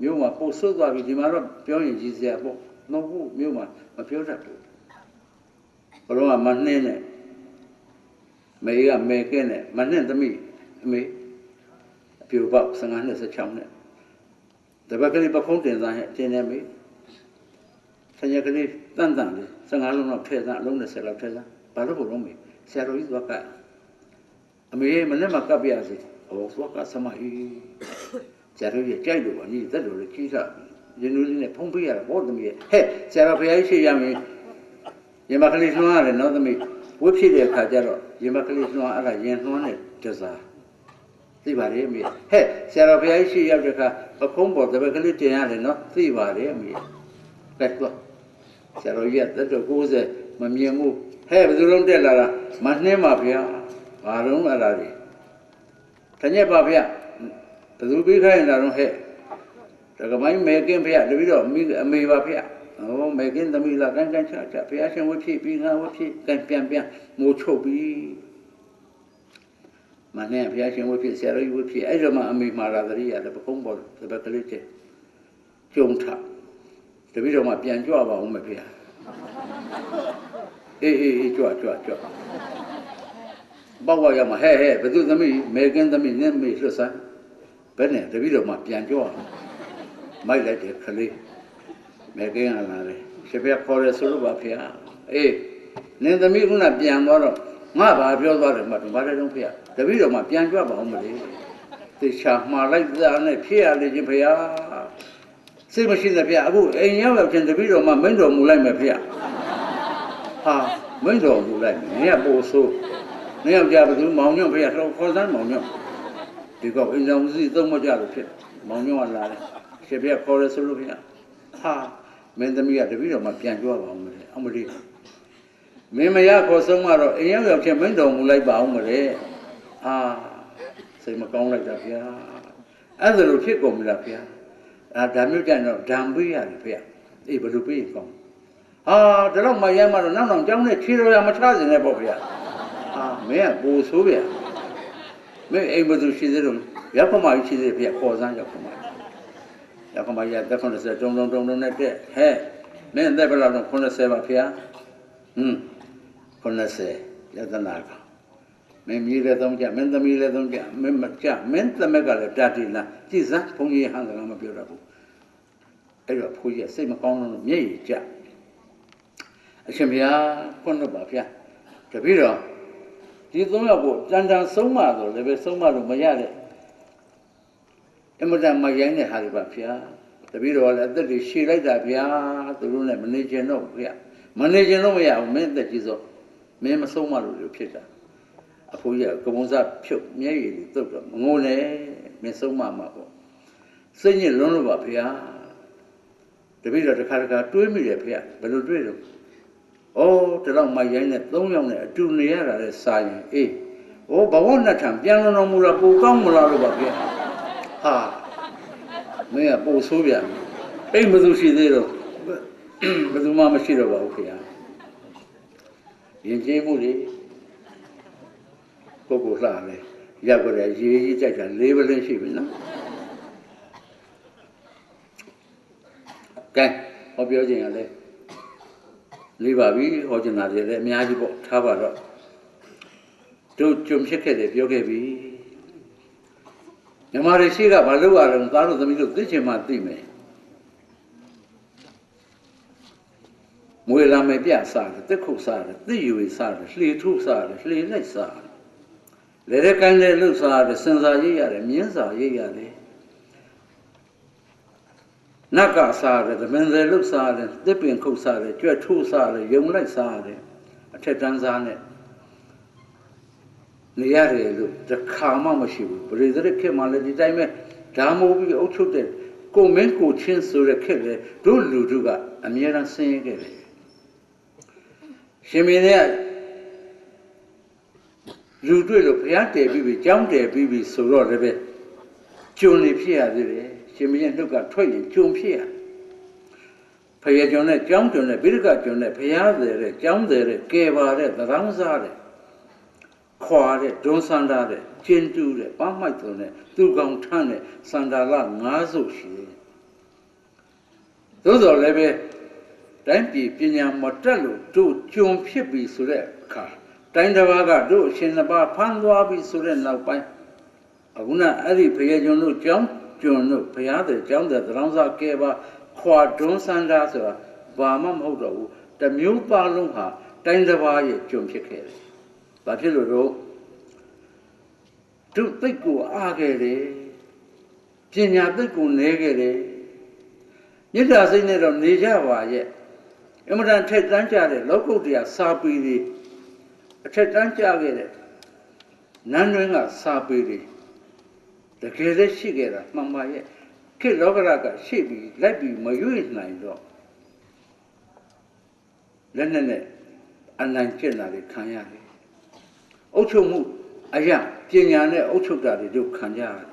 မြို့မှာပို့ဆွတ်သွားပြီဒီမှာတော့ပြောရင်ကြီးစရာပေါ့မဟုတ်ဘူးမြို့မှာမပြောတတ်ဘူးဘုရားကမနှင်းနဲ့မေကမေကင်းနဲ့မနှင်းသမီးအမေအပြူပေါက်15နှစ်16နှစ်တပတ်ကလေးပခုံးတင်သားဟဲ့တင်နေမေဆရာကလေးတန်တန်လေး15လုံးတော့ထည့်သားအလုံး20လောက်ထည့်သားဘာလို့ဘုလုံးမေဆရာတော်ကြီးသွားကအမေမနဲ့မှကပ်ပြရစီဟောသွားကဆမအီဆရာတော်ကြီးကြိုက်လို့ပါညီသက်တော်လေးကြီးစားရင်းနှီးလေးနဲ့ဖုံးပေးရတာဘောသမီးရဲ့ဟဲ့ဆရာတော်ဘုရားကြီးရှိရမယ်ရမကလေးနှွှမ်းရတယ်နော်သမီးဝတ်ဖြစ်တဲ့အခါကျတော့ရမကလေးနှွှမ်းအဲ့ဒါရင်နှွှမ်းတဲ့တစားသိပါလေအမေဟဲ့ဆရာတော်ဘုရားကြီးရှိရောက်တဲ့အခါပခုံးပေါ်တပည့်ကလေးတင်ရတယ်နော်သိပါလေအမေကဲတော့ဆရာတော်ကြီးကသက်တော်90မမြင်ဘူးဟဲ့ဘယ်သူလုံးတက်လာတာမနှင်းပါဗျာဘာလုံးအဲ့ဒါတွေတညက်ပါဗျာဘယ်သူပြီးခိုင်းလာတော့ဟဲ့တကမိုင်းမဲကင်းဗျာတပည့်တော့အမေပါဗျာဟောမဲကင်းသမီးလာကန်ချဘုရားရှင်ဝတ်ဖြစ်ပြီးငါဝတ်ဖြစ်ကန်ပြန်မိုးချုပ်ပြီးမနဲ့ဘုရားရှင်ဝတ်ဖြစ်ဆရာတော်ကြီးဝတ်ဖြစ်အဲ့တော့မှအမေမာလာတရိရတယ်ပကုံးပေါ်တပတ်ကလေးကျကျုံထတပည့်တော်မှပြန်ကြွပါဦးမဖေအေးကြွဘောက်ရမှာဟဲ့ဘယ်သူသမီးမေကင်းသမီးနဲ့မေလွတ်ဆန်းဘယ်နဲ့တပည့်တော်မှပြန်ကြွမိုက်လိုက်တယ်ခလေးမေကင်းလာတယ်ရှင်ဖေခေါ်ရဲဆိုလို့ပါဖေအေးနင်သမီးကပြန်သွားတော့ငါဘာပြောသွားတယ်မှတ်ဘာလဲတော့ဖေတပည့်တော်မှပြန်ကြွပါဦးမလေးသေချာမှားလိုက်တာနဲ့ဖြစ်ရလေချင်းဖေစိတ်မရှိတဲ့ဖေအခုအိမ်ရောက်ချင်းတပည့်တော်မှမင်းတော်မူလိုက်မယ်ဖေဟာမင်းတော်မူလိုက်နင်ကပို့ဆိုးနင်ယောက်ျားဘယ်သူမောင်ညွန့်ဖေတော့ခေါ်စမ်းမောင်ညွန့်ဒီကောအိမ်ဆောင်စီသုံးမကြလို့ဖြစ်မောင်ညွန့်ကလာတယ်ရှင်ဖေခေါ်ရဲဆိုလို့ဖေဟာမင်းသမီးကတပည့်တော်မှပြန်ကြွပါဦးမလေးအမလေးမင်းမရခေါ်ဆုံးတော့အိမ်ရောက်ချင်းမင်းတော်မူလိုက်ပါဦးမလေးဟာစိတ်မကောင်းလိုက်တာဗျာအဲ့ဒါလိုဖြစ်ကုန်ပြီလားဗျာဒါမျိုးကြတော့ဓာန်ပေးရတယ်ဗျာအေးဘယ်လိုပေးရင်ကောင်းဟာဒါတော့မရမ်းမတော့နောက်ကြောင်းနဲ့ခြေတော်ရမချစင်နဲ့ပေါ့ဗျာဟာမင်းကပူဆိုးဗျာမင်းအိမ်ဘယ်သူရှိသေးတော့ရောက်ခမကြီးရှိသေးဗျာခေါ်စမ်းရောက်ခမကြီးတက်90တုံနဲ့တက်ဟဲ့မင်းတက်ဘယ်လောက်တော့90ပါဗျာ90ယတနာကမင်းကြီးလည်းသုံးကြမင်းသမီးလည်းသုံးကြမင်းမကြမင်းသမက်ကလည်းတတိလားကြည်စမ်းဘုန်းကြီးဟန်စကားမပြောတတ်ဘူးအဲ့တော့ဘုန်းကြီးစိတ်မကောင်းလို့မျက်ရည်ကျအရှင်ဘုရားခွင့်လို့ပါဗျာတပည့်တော်ဒီ3ယောက်ကိုတန်တန်ဆုံးမဆိုလည်းပဲဆုံးမလို့မရတဲ့အမတန်မရိုင်းတဲ့ဟာတွေပါဗျာတပည့်တော်ကလည်းအသက်တွေရှည်လိုက်တာဗျာသူတို့နဲ့မနေချင်တော့ဗျာမနေချင်တော့မရဘူးမင်းအသက်ကြီးစောမင်းမဆုံးမလို့ဖြစ်တာအဖိုးကြီးကကမုံစားဖြုတ်မျက်ရည်တွေတုတ်တော့ငိုနေ မင်းဆုံးမမှာပေါ့စိတ်ညစ်လွန်းလို့ပါဖေဟာတပည့်တော်တစ်ခါတွေးမိတယ်ဖေဟာဘယ်လိုတွေးတော့ဒီလောက်မိုက်ရိုင်းနဲ့3ယောက်နဲ့အတူနေရတာလဲစာရင်အေးဘဝနဲ့ထံပြန်လွန်တော်မူတာပိုကောင်းမလားလို့ပါဖေဟာမင်းကပိုဆိုးပြန်အိမ်မသူရှိသေးတော့ဘယ်သူမှမရှိတော့ပါဘူးဖေဟာယဉ်ကျေးမှုတွေကိုယ်လှတယ်ရောက်ကြတယ်ရေးကြီးကြိုက်တာ၄ပလင်းရှိပြီနော်ကဲဟောပြောခြင်းကလည်းလေးပါပြီဟောချင်တာတွေလည်းအများကြီးပေါ့ထားပါတော့တို့ကြုံဖြစ်ခဲ့တယ်ပြောခဲ့ပြီညီမတွေရှိကဘာလုပ်ရလဲသားတို့သမီးတို့သိချင်မှသိမယ်မွေလာမယ်ပြစားတယ်တက်ခုတ်စားတယ်သိယူစားတယ်လှေထုစားတယ်လှေလိုက်စားတယ်လေတဲ့ကိုင်းတဲ့လှုပ်စားတယ်စင်စာရိပ်ရတယ်မြင်းစာရိပ်ရတယ်နတ်ကစားတယ်သမင်တယ်လှုပ်စားတယ်တစ်ပင်ခုတ်စားတယ်ကြွက်ထုစားတယ်ယုံလိုက်စားတယ်အထက်တန်းစားနဲ့နေရတယ်လို့တခါမှမရှိဘူးပရိသေရခေတ်မှလည်းဒီတိုင်းပဲဓာမိုးပြီးအုပ်ချုပ်တဲ့ကိုမင်းကိုချင်းဆိုတဲ့ခေတ်လေတို့လူတို့ကအမြဲတမ်းဆင်းရဲခဲ့တယ်ရှင်မင်းရဲ့လူတွေ့လို့ဘုရားတည်ပြီးပြီကြောင်းတည်ပြီးပြီဆိုတော့လည်းပဲကျုံနေဖြစ်ရသေးတယ်ရှင်မင်းရဲ့နှုတ်ကထွက်ရင်ကျုံဖြစ်ရဖယားကျုံနဲ့ကြောင်းကျုံနဲ့ဗိဓကကျုံနဲ့ဘုရားတည်တဲ့ကြောင်းတည်တဲ့ကဲပါတဲ့သံဃာစားတဲ့ခွာတဲ့ဒွန်းစန္ဒာတဲ့ကျင်းတူးတဲ့ပန်းမိုက်သွန်တဲ့သူကောင်ထမ်းတဲ့စန္ဒာလ9စုရှိတယ်သို့တော်လည်းပဲတိုင်းပြည်ပညာမတက်လို့တို့ကျုံဖြစ်ပြီဆိုတဲ့အခါတိုင်းတစ်ပါးကတို့အရှင်တစ်ပါးဖမ်းသွားပြီဆိုတဲ့နောက်ပိုင်းအခုနအဲ့ဒီဘုရားကျုံတို့ကျောင်းကျုံတို့ဘုရားတဲ့ကျောင်းတဲ့သံဃာကဲပါခွာဒွန်းစန္ဒာဆိုတာဘာမှမဟုတ်တော့ဘူးတမျိုးပါလုံးဟာတိုင်းတစ်ပါးရဲ့ကျုံဖြစ်ခဲ့တယ်ဘာဖြစ်လို့တို့သိတ်ကိုအားခဲ့တယ်ပညာသိတ်ကိုနဲခဲ့တယ်မေတ္တာစိတ်နဲ့တော့နေကြပါရဲ့အမှန်တန်ထက်တန်းကြတဲ့လောကုတ္တရာစာပေတွေအထက်တန်းကြခဲ့တဲ့နန်းတွင်းကစာပေတွေတကယ်လည်းရှိခဲ့တာမှန်ပါရဲ့ခေတ်လောကရကရှိပြီးလိုက်ပြီးမရွေ့နိုင်တော့လက်နဲ့အနိုင်ကျင့်တာတွေခံရတယ်အုပ်ချုပ်မှုအရာပညာနဲ့အုပ်ချုပ်တာတွေတို့ခံကြရတယ်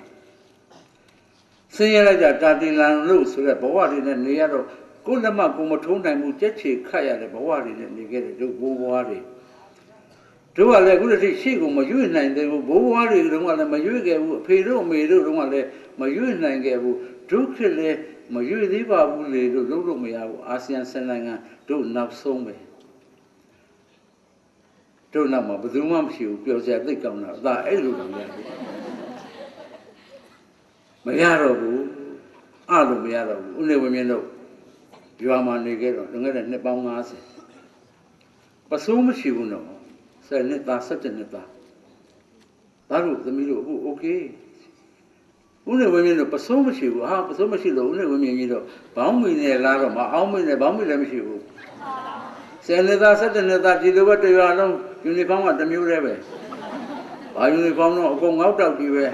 ဆင်းရဲလိုက်တာတာတင်လန်လို့ဆိုတဲ့ဘဝတွေနဲ့နေရတော့ကိုယ်လက်မကိုမထုံးနိုင်ဘူးကြက်ချေခတ်ရတဲ့ဘဝတွေနဲ့နေခဲ့တဲ့တို့ဘိုးဘွားတွေတို့ကလည်းအခုတည်းရှေ့ကိုမရွေ့နိုင်သေးဘူးဘိုးဘွားတွေတုန်းကလည်းမရွေ့ခဲ့ဘူးအဖေတို့အမေတို့တုန်းကလည်းမရွေ့နိုင်ခဲ့ဘူးတို့ခေတ်လည်းမရွေ့သေးပါဘူးလေလို့လုပ်လို့မရဘူးအာဆီယံ10နိုင်ငံတို့နောက်ဆုံးပဲတို့နောက်မှာဘယ်သူမှမရှိဘူးပျော်စရာသိကောင်းတာအသာအဲ့လိုလုပ်ရတယ်မရတော့ဘူးအဲ့လိုမရတော့ဘူးဦးနေဝင်းမြင့်တို့ရွာမှာနေခဲ့တော့ငွေတဲ့နှစ်ပေါင်း50ပစိုးမရှိဘူးနော်10နှစ်သား17နှစ်သားဒါတို့သမီးတို့အခုโอเคဦးနေဝင်းမြင့်တို့ပစိုးမရှိဘူးဟာပစိုးမရှိလို့ဦးနေဝင်းမြင့်ကြီးတော့ဘောင်းမီနဲ့လာတော့မအောင်မီနဲ့ဘောင်းမီလည်းမရှိဘူး10နှစ်သား17နှစ်သားဒီလိုပဲတရွာလုံးယူနီဖောင်းကတစ်မျိုးတည်းပဲဘာယူနီဖောင်းတော့အကုန်ငေါက်တောက်ကြီးပဲ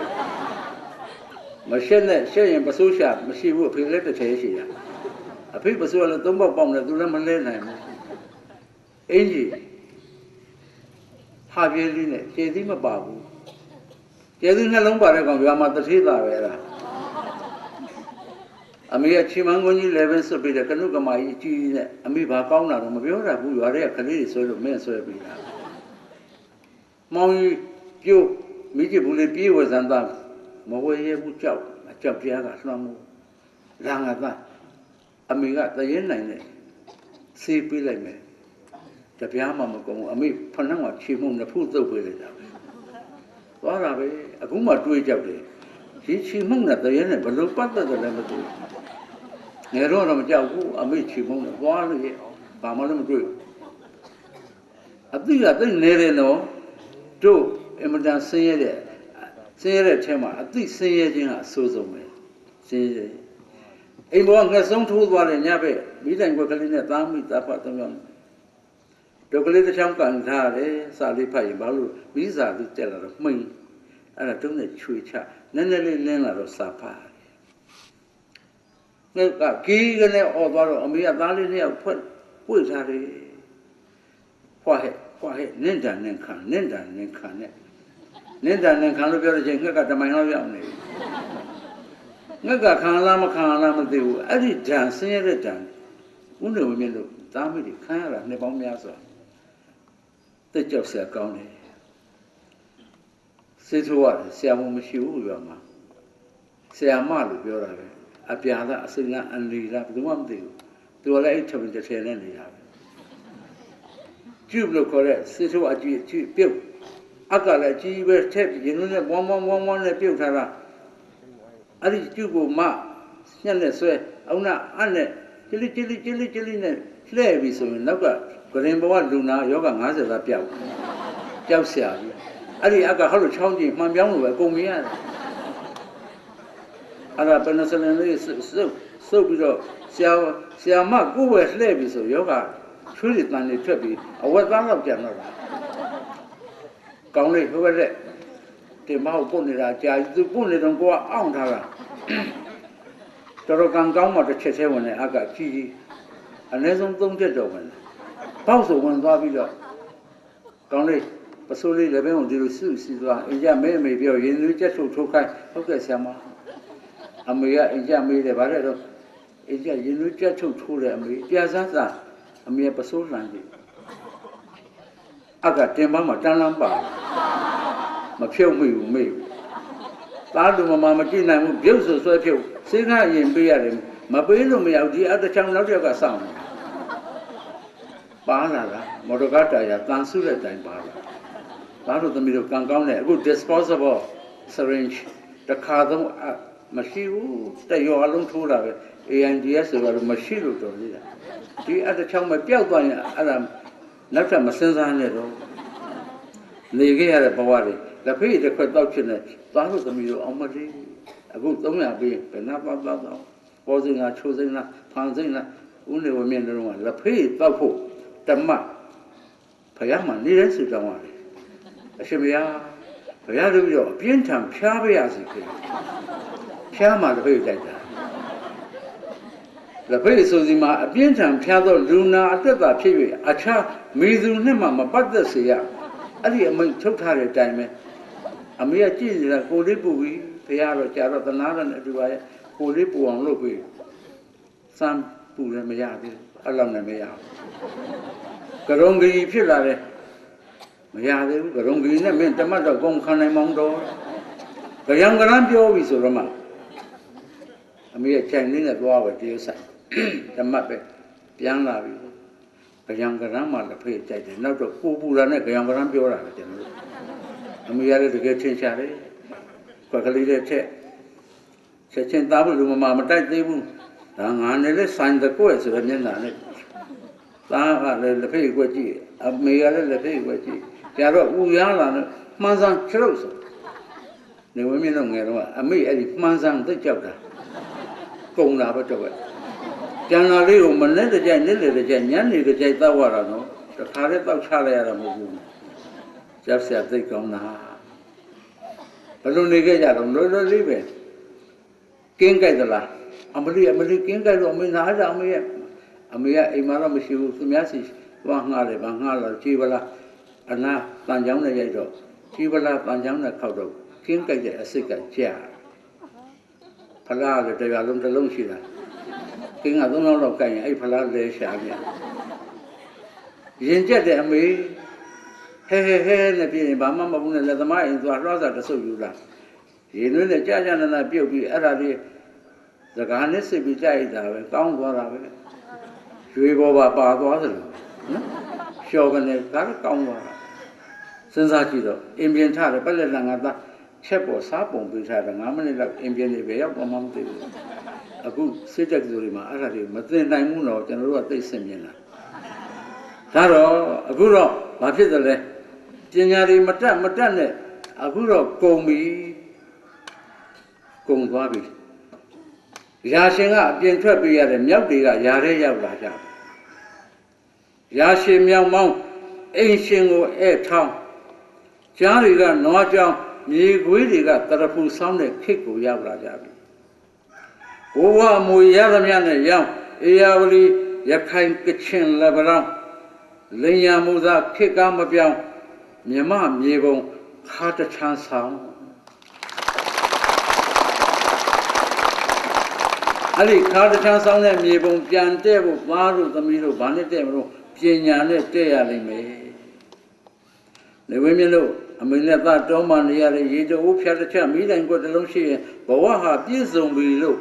မရှက်နဲ့ရှက်ရင်ပစိုးရှာမရှိဘူးအဖေလည်းတစ်ထဲရှိတာအဖေပစိုးကလည်း3ပေါက်ပေါက်နဲ့သူလည်းမလဲနိုင်ဘူးအင်ကြီးဟာပြင်းလေးနဲ့ခြေသီးမပါဘူးခြေသီးနှလုံးပါတဲ့ကောင်ရွာမှာတထေးသားပဲအဲ့ဒါအမေကချီမန်းကွန်းကြီး11ဆွပြီးတဲ့ကနုကမာကြီးကြီးနဲ့အမေဘာကောင်းတာတော့မပြောတာဘူးရွာတဲ့ကလေးတွေဆွဲလို့မင်းဆွဲပြီးတာမောင်ကြီးပြိုးမိကြီးဘူးလေးပြေးဝဇန်သားမဝဲရဲဘူးကြောက်ပြားကလွှမ်းမှုလာငါသားအမေကတရဲနိုင်နဲ့ဆေးပေးလိုက်မယ်တပြားမှမကုန်ဘူးအမေဖနှောင်းကခြေမှုနှစ်ဖူးသုတ်ပေးလိုက်တာပဲသွားတာပဲအခုမှတွေးကြောက်တယ်ဒီခြေမှုနဲ့တရဲနဲ့ဘလို့ပတ်သက်တယ်လဲမသိဘူးငယ်တော့မကြောက်ဘူးအမေခြေမှုနဲ့သွားလို့ရဘာမှလည်းမတွေ့ဘူးအသိကသိနေတယ်နော်တို့အမတန်ဆင်းရဲတဲ့အထဲမှာအသိဆင်းရဲခြင်းကအဆိုးဆုံးပဲဆင်းရဲအိမ်ပေါ်ငှက်ဆုံးထိုးသွားတဲ့ညဘက်မိတိုင်ကွက်ကလေးနဲ့သားမိသားဖတ်သုံးယောက်ဒုက္ခလေးတစ်ချောင်းကန်ထားတယ်စာလေးဖတ်ရင်ဘာလို့မိစာလေးတက်လာတော့မှိန် အဲ့ဒါတုံးနဲ့ချွေချနည်းနည်းလေးလင်းလာတော့စာဖတ်ငါကကီးကနေအော်သွားတော့အမေကသားလေးနှစ်ယောက်ဖွက်ပွေထားတယ်ဖွာဟဲ့နင့်တန်နင့်ခံနဲ့နင့်တန်နင့်ခံလို့ပြောတဲ့ချိန်ငါကတမိုင်လောက်ရောက်နေငါကခံလားမခံလားမသိဘူးအဲ့ဒီဓာန်ဆင်းရဲတဲ့ဓာန်ဦးနေဝင်းတို့သားမိတွေခံရတာနှစ်ပေါင်းများစွာတက်ကြောက်ဆရာကောင်းတယ်စေထိုးရတယ်ဆရာမမရှိဘူးပြောမှာဆရာမလို့ပြောတာပဲအပြာလားအစိမ်းလားအန်လီလားဘယ်သူမှမသိဘူးသူကလည်းအဲ့ထမင်းတစ်ထည်နဲ့နေတာပဲကျုပ်လို့ခေါ်တဲ့စေထိုးအကြည့်ပြုတ်အကလည်းကြီးပဲထက်ရင်နဲ့ဝမ်းနဲ့ပြုတ်ထားတာအဲ့ဒီကျုပ်ကိုမညက်နဲ့ဆွဲအောင်နာအနဲ့ကျလိနဲ့လှဲ့ပြီးဆိုရင်နောက်ကဂရင်ဘဝလူနာယောဂ50သားပျောက်ဆရာကြီးအဲ့ဒီအကဟောလို့ချောင်းကြည့်မှန်ပြောင်းလို့ပဲအကုန်မြင်ရတယ်အဲ့ဒါပနစလင်လေးစုပ်ပြီးတော့ဆရာမကိုယ်ပဲလှဲ့ပြီးဆိုယောဂချွေးတွေတန်တွေထွက်ပြီးအဝက်သားတော့ပြန်တော့တာကောင်းလေးဟိုဘက်လက်တင်မောက်ပုတ်နေတာကြာသူပုတ်နေတော့ကိုကအောင့်ထားတာတော်ကောင်းမှတစ်ချက်သေးဝင်နေအကကြီးအနည်းဆုံး3ချက်တော့ဝင်ပေါက်ဆိုဝင်သွားပြီးတော့ကောင်းလေးပစိုးလေးလည်းပဲဒီလိုစီသွားအင်ကြမဲပြောရင်လူချက်ထုတ်ခိုင်းဟုတ်ကဲ့ဆရာမအမေကအင်ကြမေးတယ်ဗါတဲ့တော့အင်ကြရင်လူချက်ထုတ်ထိုးတယ်အမေပြာစားစားအမေပစိုးလှန်ကြည့်အကတင်ပန်းမှာတန်းလန်းပါမဖြုတ်မိဘူးမေ့သားလူမမကြည့်နိုင်ဘူးပြုတ်ဆွဲဖြုတ်စေးခါရင်ပေးရတယ်မပေးလို့မရဘူးဒီအတချောင်းနောက်တစ်ယောက်ကစောင့်နေပါလာတာမော်တော်ကားတာယာတန်ဆုတဲ့တိုင်ပါလာသားတို့သမီးတို့ကံကောင်းတယ်အခု disposable syringe တခါသုံးမရှိဘူးတရောအလုံးထိုးတာပဲ AIDS ဆိုတော့မရှိလို့တော်သေးတာဒီအတချောင်းမပြောက်သွားရင်အဲ့ဒါနောက်ထပ်မစင်းစားနဲ့တော့နေခဲ့ရတဲ့ဘဝတွေလက်ဖေးတစ်ခွက်တောက်ချင်တယ်သားတို့သမီးတို့အောင်မလေးအခု300ပေးဘယ်နာတော့ပေါ်စင်ကချိုးစင်လားဖန်စင်လားဦးနေဝမြင့်တို့ကလက်ဖေးတောက်ဖို့တမတ်ဖယားမှနေတဲ့စုတောင်းရတယ်အရှင်ဘုရားတို့ပြီးတော့အပြင်းထန်ဖျားပေးရစီခင်ဖျားမှလက်ဖေးတိုက်တာလက်ဖေးဆိုစီမှာအပြင်းထန်ဖျားတော့လူနာအသက်သာဖြစ်၍အခြားမိသူနဲ့မှမပတ်သက်စေရအဲ့ဒီအမိန့်ထုတ်ထားတဲ့အတိုင်းပဲအမေကကြည့်နေတာကိုလေးပူပြီးဘုရားတော့ကြာတော့သနာရနဲ့အတူပါရဲ့ကိုလေးပူအောင်လုပ်ပြီးစမ်းပူလည်းမရသေးဘူးအဲ့လောက်နဲ့မရဘူးကရုံကြီးဖြစ်လာတယ်မရသေးဘူးကရုံကြီးနဲ့မင်းတမတ်တော့ကုန်ခံနိုင်မောင်းတော့ကြံကရမ်းပြောပြီဆိုတော့မှအမေကခြံလေးနဲ့သွားပဲတရုတ်ဆိုင်တမတ်ပဲပြန်လာပြီကြံကရမ်းမှလက်ဖေးကြိုက်တယ်နောက်တော့ကိုပူလာနဲ့ကြံကရမ်းပြောတာပဲကျွန်တော်တို့အမေရလည်းတကယ်ထင်ရှားတယ်ခွက်ကလေးတဲ့ချက်ချင်းသားဖို့လူမမတိုက်သေးဘူးဒါငါနဲ့လည်းဆိုင်တကွဲ့ဆိုတဲ့မျက်နှာနဲ့သားကလည်းလက်ဖေးကွက်ကြည့်အမေကလည်းလက်ဖေးကွက်ကြည့်ကြာတော့ဥရလာနဲ့မှန်းစမ်းချလို့ဆိုနေဝင်းမြင့်တော့ငယ်တော့အမေအဲ့ဒီမှန်းစမ်းသိကြောက်တာကုန်တာပဲတော့ကျန်လာလေးကိုမနဲ့တကြိုက်နေ့လေတကြိုက်ညနေတကြိုက်တောက်ရတာနော်တခါတည်းတောက်ချလိုက်ရတာမဟုတ်ဘူးကျောက်ဆရာသိကောင်းတာဘယ်လိုနေခဲ့ကြတော့လွယ်လေးပဲကင်းကြိုက်သလားအမလီကင်းကြိုက်တော့အမေနားကြအမေကအိမ်မှာတော့မရှိဘူးသူများစီသွားငှားတယ်ဗာငှားလာကြည်ပလားအနာတန်ချောင်းနဲ့ရိုက်တော့ကြည်ပလားတန်ချောင်းနဲ့ခောက်တော့ကင်းကြိုက်တဲ့အစိတ်ကကြာဖလားလည်းတရားလုံးတစ်လုံးရှိတာကင်းက3လောက်ကြိုက်ရင်အဲ့ဖလားလဲရှာပြရင်ကျက်တဲ့အမေဟဲနဲ့ပြင်းဘာမှမဟုတ်နဲ့လက်သမားအိမ်သွားလွှားစာတဆုပ်ယူလာရင်သွင်းနဲ့ကြာနာပြုတ်ပြီးအဲ့ဒါလေးစကားနဲ့စစ်ပြီးကြိုက်တာပဲကောင်းသွားတာပဲရွေပေါ်ပါသွားသလိုနော်လျှော်ကနေဒါကကောင်းသွားတာစဉ်းစားကြည့်တော့အင်ပြင်ထတယ်ပက်လက်လန်ကသားချက်ပေါ်စားပုံပေးထားတယ်9မိနစ်လောက်အင်ပြင်နေပဲရောက်တော့မှမသိဘူးအခုစစ်တက်သူတွေမှာအဲ့ဒါတွေမသိနိုင်ဘူးတော့ကျွန်တော်တို့ကသိစင်မြင်လာဒါတော့အခုတော့ဘာဖြစ်သလဲပညာတွေမတက်နဲ့အခုတော့ကုန်ပြီကုန်သွားပြီရာရှင်ကအပြင်ထွက်ပေးရတယ်မြောက်တွေကရာထဲရောက်လာကြရာရှင်မြောက်မောင်းအိမ်ရှင်ကိုဧထောင်းကြားတွေကနွားကြောင်း မြေခွေးတွေကတရဖူဆောင်းတဲ့ခစ်ကိုရောက်လာကြပြီဘဝမူရသမျှနဲ့ရောင်းအေယာဝတီရခိုင်ကချင်လက်ဗလောင်းလင်ညာမူသားခစ်ကားမပြောင်းမြမမြေပုံခါတချမ်းဆောင်အဲ့ဒီခါတချမ်းဆောင်တဲ့မြေပုံပြန်တဲ့ဖို့သားတို့သမီးတို့ဘာနဲ့တဲ့မလို့ပညာနဲ့တဲ့ရလိမ့်မယ်နေဝင်းမြလို့အမေနဲ့သားတောမှနေရတဲ့ရေတိုးဖြတ်တစ်ချက်မိတိုင်းကိုတလုံးရှိရင်ဘဝဟာပြည့်စုံပြီလို့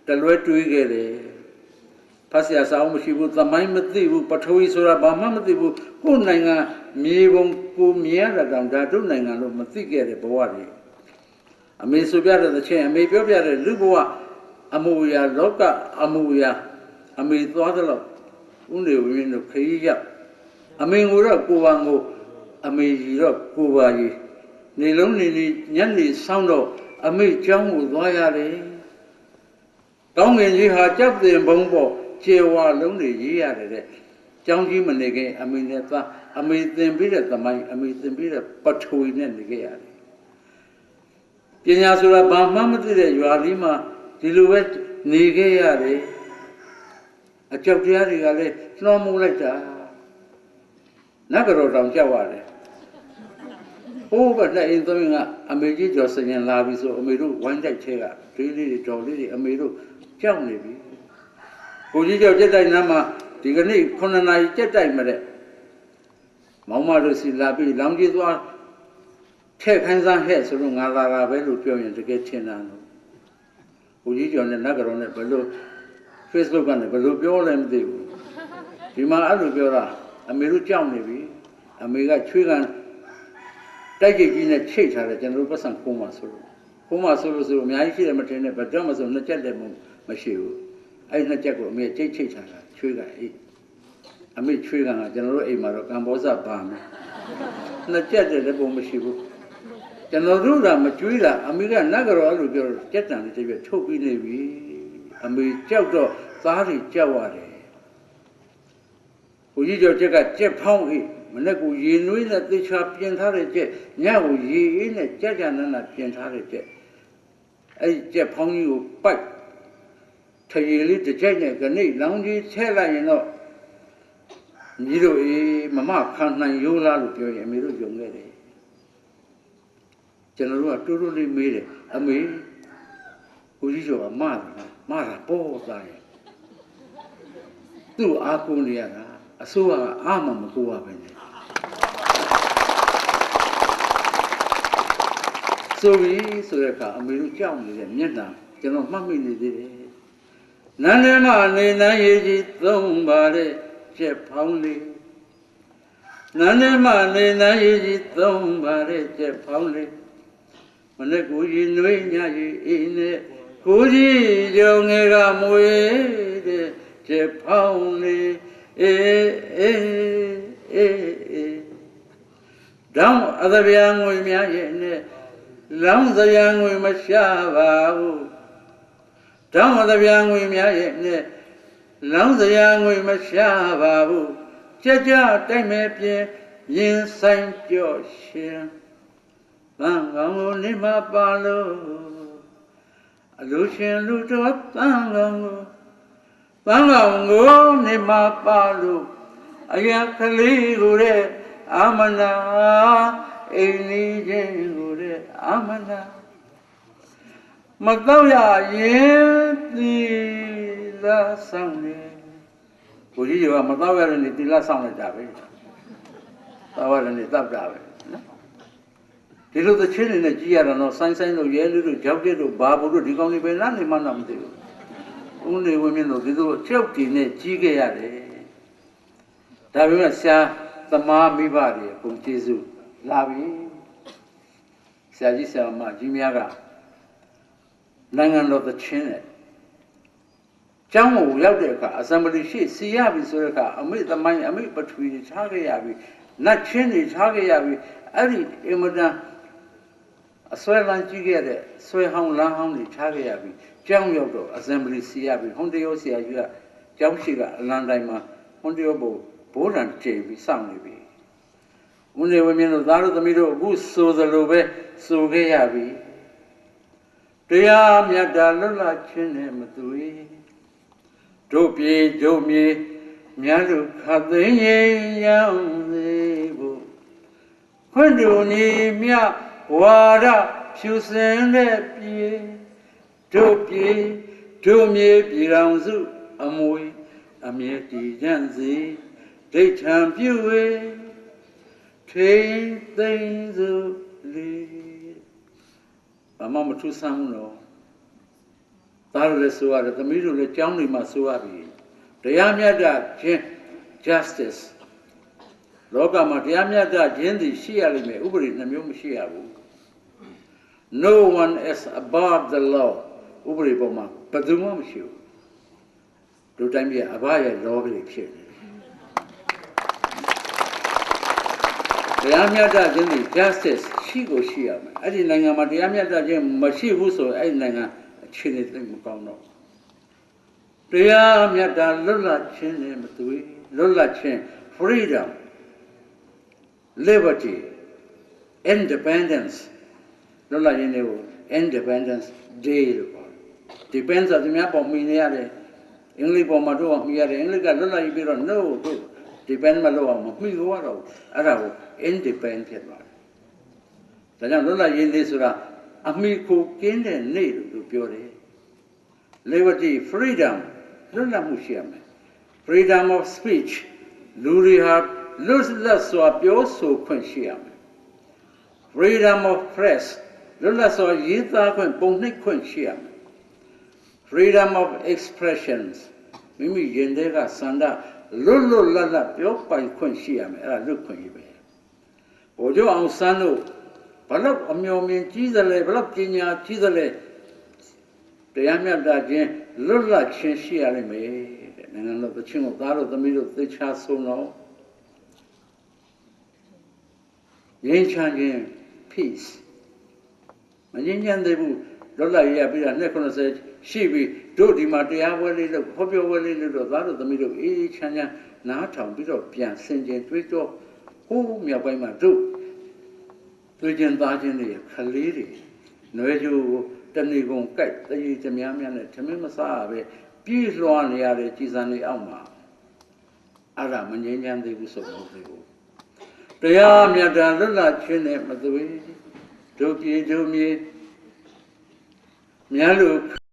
တလွဲတွေးခဲ့တယ်ဖတ်ဆရာစာအုပ်မရှိဘူးသမိုင်းမသိဘူးပထဝီဆိုတာဘာမှမသိဘူးကိုယ်နိုင်ငံမြေပုံကိုမြင်ရတာတောင်ဒါတို့နိုင်ငံလို့မသိခဲ့တဲ့ဘဝတွေအမေဆိုပြတဲ့ချင်းအမေပြောပြတဲ့လူဘဝအမှုရာလောကအမှုရာအမေသွားသလောက်ဦးနေဝင်းတို့ခရီးရောက်အမေငိုတော့ကိုပါငိုအမေကြီးတော့ကိုပါကြီးနေလုံးနေညနေဆောင်းတော့အမေကျောင်းကိုသွားရတယ်ကောင်းငင်ကြီးဟာကြောက်တင်ဘုံပေါ့ကျေဝါလုံးတွေရေးရတယ်တဲ့ကျောင်းကြီးမနေခင်အမေနဲ့သားအမေသင်ပြီးတဲ့သမိုင်းအမေသင်ပြီးတဲ့ပထဝီနဲ့နေခဲ့ရတယ်ပညာဆိုတာဘာမှမသိတဲ့ရွာလေးမှာဒီလိုပဲနေခဲ့ရတယ်အကြောက်တရားတွေကလည်းနှောမှုလိုက်တာနဂရောတောင်ကြောက်ရတယ်ဟိုးဘက်နဲ့အင်းသမီးကအမေကြီးကျော်စရင်လာပြီဆိုအမေတို့ဝိုင်းတိုက်ချဲကဒေးလေးတွေတော်လေးတွေအမေတို့ကြောက်နေပြီကိုကြီးကျော်ကြက်တိုက်နားမှာဒီကနေ့9နာရီကြက်တိုက်မတဲ့မောင်မတို့စီလာပြီးလောင်ကြီးသွားထက်ခိုင်းစားဟဲ့ဆိုလို့ငါလာတာပဲလို့ပြောရင်တကယ်ထင်တာလို့ကိုကြီးကျော်နဲ့နဂရောနဲ့ဘယ်လို Facebook ကနေဘယ်လိုပြောလဲမသိဘူးဒီမှာအဲ့လိုပြောတာအမေတို့ကြောက်နေပြီအမေကချွေးကန်တိုက်ကြိတ်ကြီးနဲ့ချိတ်ထားတယ်ကျွန်တော်တို့ပတ်စံခိုးမှဆိုလို့အများကြီးရှိတယ်မထင်နဲ့ဘာကြောင့်မဆိုနှစ်ချက်တည်းမရှိဘူးအဲ့နှစ်ချက်ကိုအမေချိတ်ထားတာချွေးကန်အေးအမေချွေးကန်ကကျွန်တော်တို့အိမ်မှာတော့ကံဘောဇပါမယ်နှစ်ချက်တည်းလည်းပုံမရှိဘူးကျွန်တော်တို့ကမကြွေးတာအမေကနဂရောအဲ့လိုပြောတော့ကြက်တံလေးတစ်ပြက်ထုတ်ပြီးနေပြီအမေကြောက်တော့သားတွေကြောက်ရတယ်ကိုကြီးကျော်ချက်ကကြက်ဖောင်းအေးမနေ့ကရေနွေးနဲ့သေချာပြင်ထားတဲ့ကြက်ညကိုရေအေးနဲ့ကြက်ကြနန်းပြင်ထားတဲ့ကြက်အဲ့ကြက်ဖောင်းကြီးကိုပိုက်ထရေလေးတစ်ကြိုက်နဲ့ကနေလောင်ကြီးထဲလိုက်ရင်တော့ညီတို့အေးမမခံနိုင်ရိုးလားလို့ပြောရင်အမေတို့ယုံခဲ့တယ်ကျွန်တော်တို့ကတိုးတိုးလေးမေးတယ်အမေကိုကြီးကျော်ကမတာပေါ်သားရဲ့သူ့အားကိုးနေရတာအစိုးရကအားမကိုးရပဲနဲ့ဆိုပြီးဆိုတဲ့အခါအမေတို့ကြောက်နေတဲ့မျက်နှာကျွန်တော်မှတ်မိနေသေးတယ်နန်းထဲမှာနေနန်းရည်ကြီးသုံးပါတဲ့ကျက်ဖောင်းလေးနန်းထဲမှာနေနန်းရည်ကြီးသုံးပါတဲ့ကျက်ဖောင်းလေးမနေ့ကိုကြီးနှွေးညကြီးအေးနဲ့ကိုကြီးကြောင့်ငယ်ကမွေတဲ့ကျက်ဖောင်းလေးတောင်းအသဗျာငွေများရဲ့နဲ့လောင်းစရာငွေမရှာပါဘူးတောင်းအသဗျာငွေများရဲ့နဲ့လောင်းစရာငွေမရှာပါဘူးကြကြတိုက်မဲ့ပြင်ရင်ဆိုင်ကြော့ရှင်ဘန်ကောင်ကိုနေမပါလို့အလူရှင်လူတော်ဘန်ကောင်ကိုဘန်ကောင်ကိုနေမပါလို့အရာကလေးကိုတဲ့အာမနာအိမ်လေးချင်းကိုတဲ့အာမနာမတော့ရရင်သီလဆောင်နေကိုကြီးကမတော့ရတဲ့နေ့သီလဆောင်လိုက်တာပဲတော့ရတဲ့နေ့တောက်တာပဲနော်ဒီလိုသချင်းတွေနဲ့ကြည်ရတော့ဆိုင်းလို့ရဲလူတို့ကြောက်တဲ့တို့ဘာဘူးတို့ဒီကောင်းလေးပဲလားနေမှတော့မသိဘူးဦးနေဝင်းမြင့်တို့ဒီလိုကြောက်တည်နဲ့ကြီးခဲ့ရတယ်ဒါပေမဲ့ဆရာသမားမိဘတွေပုံကျေးဇူးလာပြီဆရာကြီးဆရာမကြီးများကနိုင်ငံတော်သချင်းနဲ့ကျောင်းကိုရောက်တဲ့အခါ assembly ရှိစီရပြီဆိုတဲ့အခါအမိသမိုင်းအမိပထဝီတွေထားခဲ့ရပြီနတ်ချင်းတွေထားခဲ့ရပြီအဲ့ဒီအင်မတန်အစွဲလန်းကြီးခဲ့တဲ့ဆွဲဟောင်းလမ်းဟောင်းတွေထားခဲ့ရပြီကျောင်းရောက်တော့ assembly စီရပြီဟွန်တရောဆရာကြီးကကျောင်းရှိကအလံတိုင်းမှာဟွန်တရောဘိုးရန်တင်ပြီးစောင့်နေပြီ ဦးနေဝင်းမြင့်တို့သားတို့သမီးတို့အခုဆိုသလိုပဲဆိုခဲ့ရပြီတရားမြတ်တာလွတ်လပ်ခြင်းနဲ့မသွေတို့ပြေတို့မြေမြတ်တို့ခတ်သိမ်းရင်ရောက်သေးဖို့ခွင့်တို့နေမြဝါဒဖြူစင်တဲ့ပြေတို့ပြေတို့မြေပြည်တော်စုအမွေအမြဲတည်ကြံစေဒိဋ္ဌံပြုဝေထိန်သိမ့်စုလေးဘာမှမထူးဆန်းဘူးနော်သားတို့လည်းဆိုရတယ်သမီးတို့လည်းကြောင်းနေမှာဆိုရပြီတရားမျှတခြင်း justice လောကမှာတရားမျှတခြင်းသည်ရှိရလိမ့်မယ်ဥပဒေနှမျိုးမရှိရဘူး no one is above the law ဥပဒေပေါ်မှာဘယ်သူမှမရှိဘူးတို့တိုင်းပြည်အဘရဲ့ law တွေဖြစ်နေတရားမျှတခြင်းသည် justice ရှိကိုရှိရမယ်အဲ့ဒီနိုင်ငံမှာတရားမျှတခြင်းမရှိဘူးဆိုရင်အဲ့ဒီနိုင်ငံအခြေအနေသိမကောင်းတော့တရားမြတ်တာလွတ်လပ်ခြင်းနဲ့မသွေလွတ်လပ်ခြင်း freedom liberty independence လွတ်လပ်ခြင်းတွေကို independence day လို့ခေါ်တယ် depends ဆိုတဲ့များပေါ်မိနေရတယ်အင်္ဂလိပ်ပေါ်မှာတော့မိရတယ်အင်္ဂလိပ်ကလွတ်လပ်ပြီးတော့ no တို့ depend မလုပ်အောင်မိလို့ရတော့အဲ့ဒါကို independent ဖြစ်သွားတယ်ဒါကြောင့်လွတ်လပ်ရေးနေ့ဆိုတာအမိကိုကင်းတဲ့နေ့လို့ပြောတယ် liberty freedom လွတ်လပ်မှုရှိရမယ် freedom of speech လူတွေဟာလွတ်လပ်စွာပြောဆိုခွင့်ရှိရမယ် freedom of press လွတ်လပ်စွာရေးသားခွင့်ပုံနှိပ်ခွင့်ရှိရမယ် freedom of expressions မိမိရင်ထဲကစန္ဒလွတ်လွတ်လပ်လပ်ပြောပိုင်ခွင့်ရှိရမယ်အဲ့ဒါလွတ်ခွင့်ရေးပဲဘိုလ်ချုပ်အောင်ဆန်းတို့ဘလောက်အမျှော်မြင်ကြီးသလဲဘလောက်ပညာကြီးသလဲတရားမျှတခြင်းလွတ်လပ်ခြင်းရှိရလိမ့်မယ်တဲ့နိုင်ငံတော်သချင်းကိုသားတို့သမီးတို့သိချဆုံးတော့ငြိမ်းချမ်းခြင်း peace မငြိမ်းချမ်းသေးဘူးလွတ်လပ်ရပြီးတာ290ရှိပြီတို့ဒီမှာတရားပွဲလေးလို့ဟောပြောပွဲလေးလို့တော့သားတို့သမီးတို့အေးချမ်းချမ်းနားထောင်ပြီးတော့ပြန်ဆင်ခြင်တွေးတော့ဟိုးမြောက်ပိုင်းမှာတို့တွေးခြင်းသားခြင်းတွေခလေးတွေနွယ်ကျိုးတဏီကုံကြိုက်တရေသမားများနဲ့သမင်းမစားပဲပြေးလွှားနေရတဲ့ကြည်စံတွေအောက်မှာအဲ့ဒါမငြိမ်းချမ်းသေးဘူးဆိုလို့သေးဘူးတရားမြတ်တာလွတ်လပ်ခြင်းနဲ့မသွေတို့ပြေတို့မြေမြတ်လို့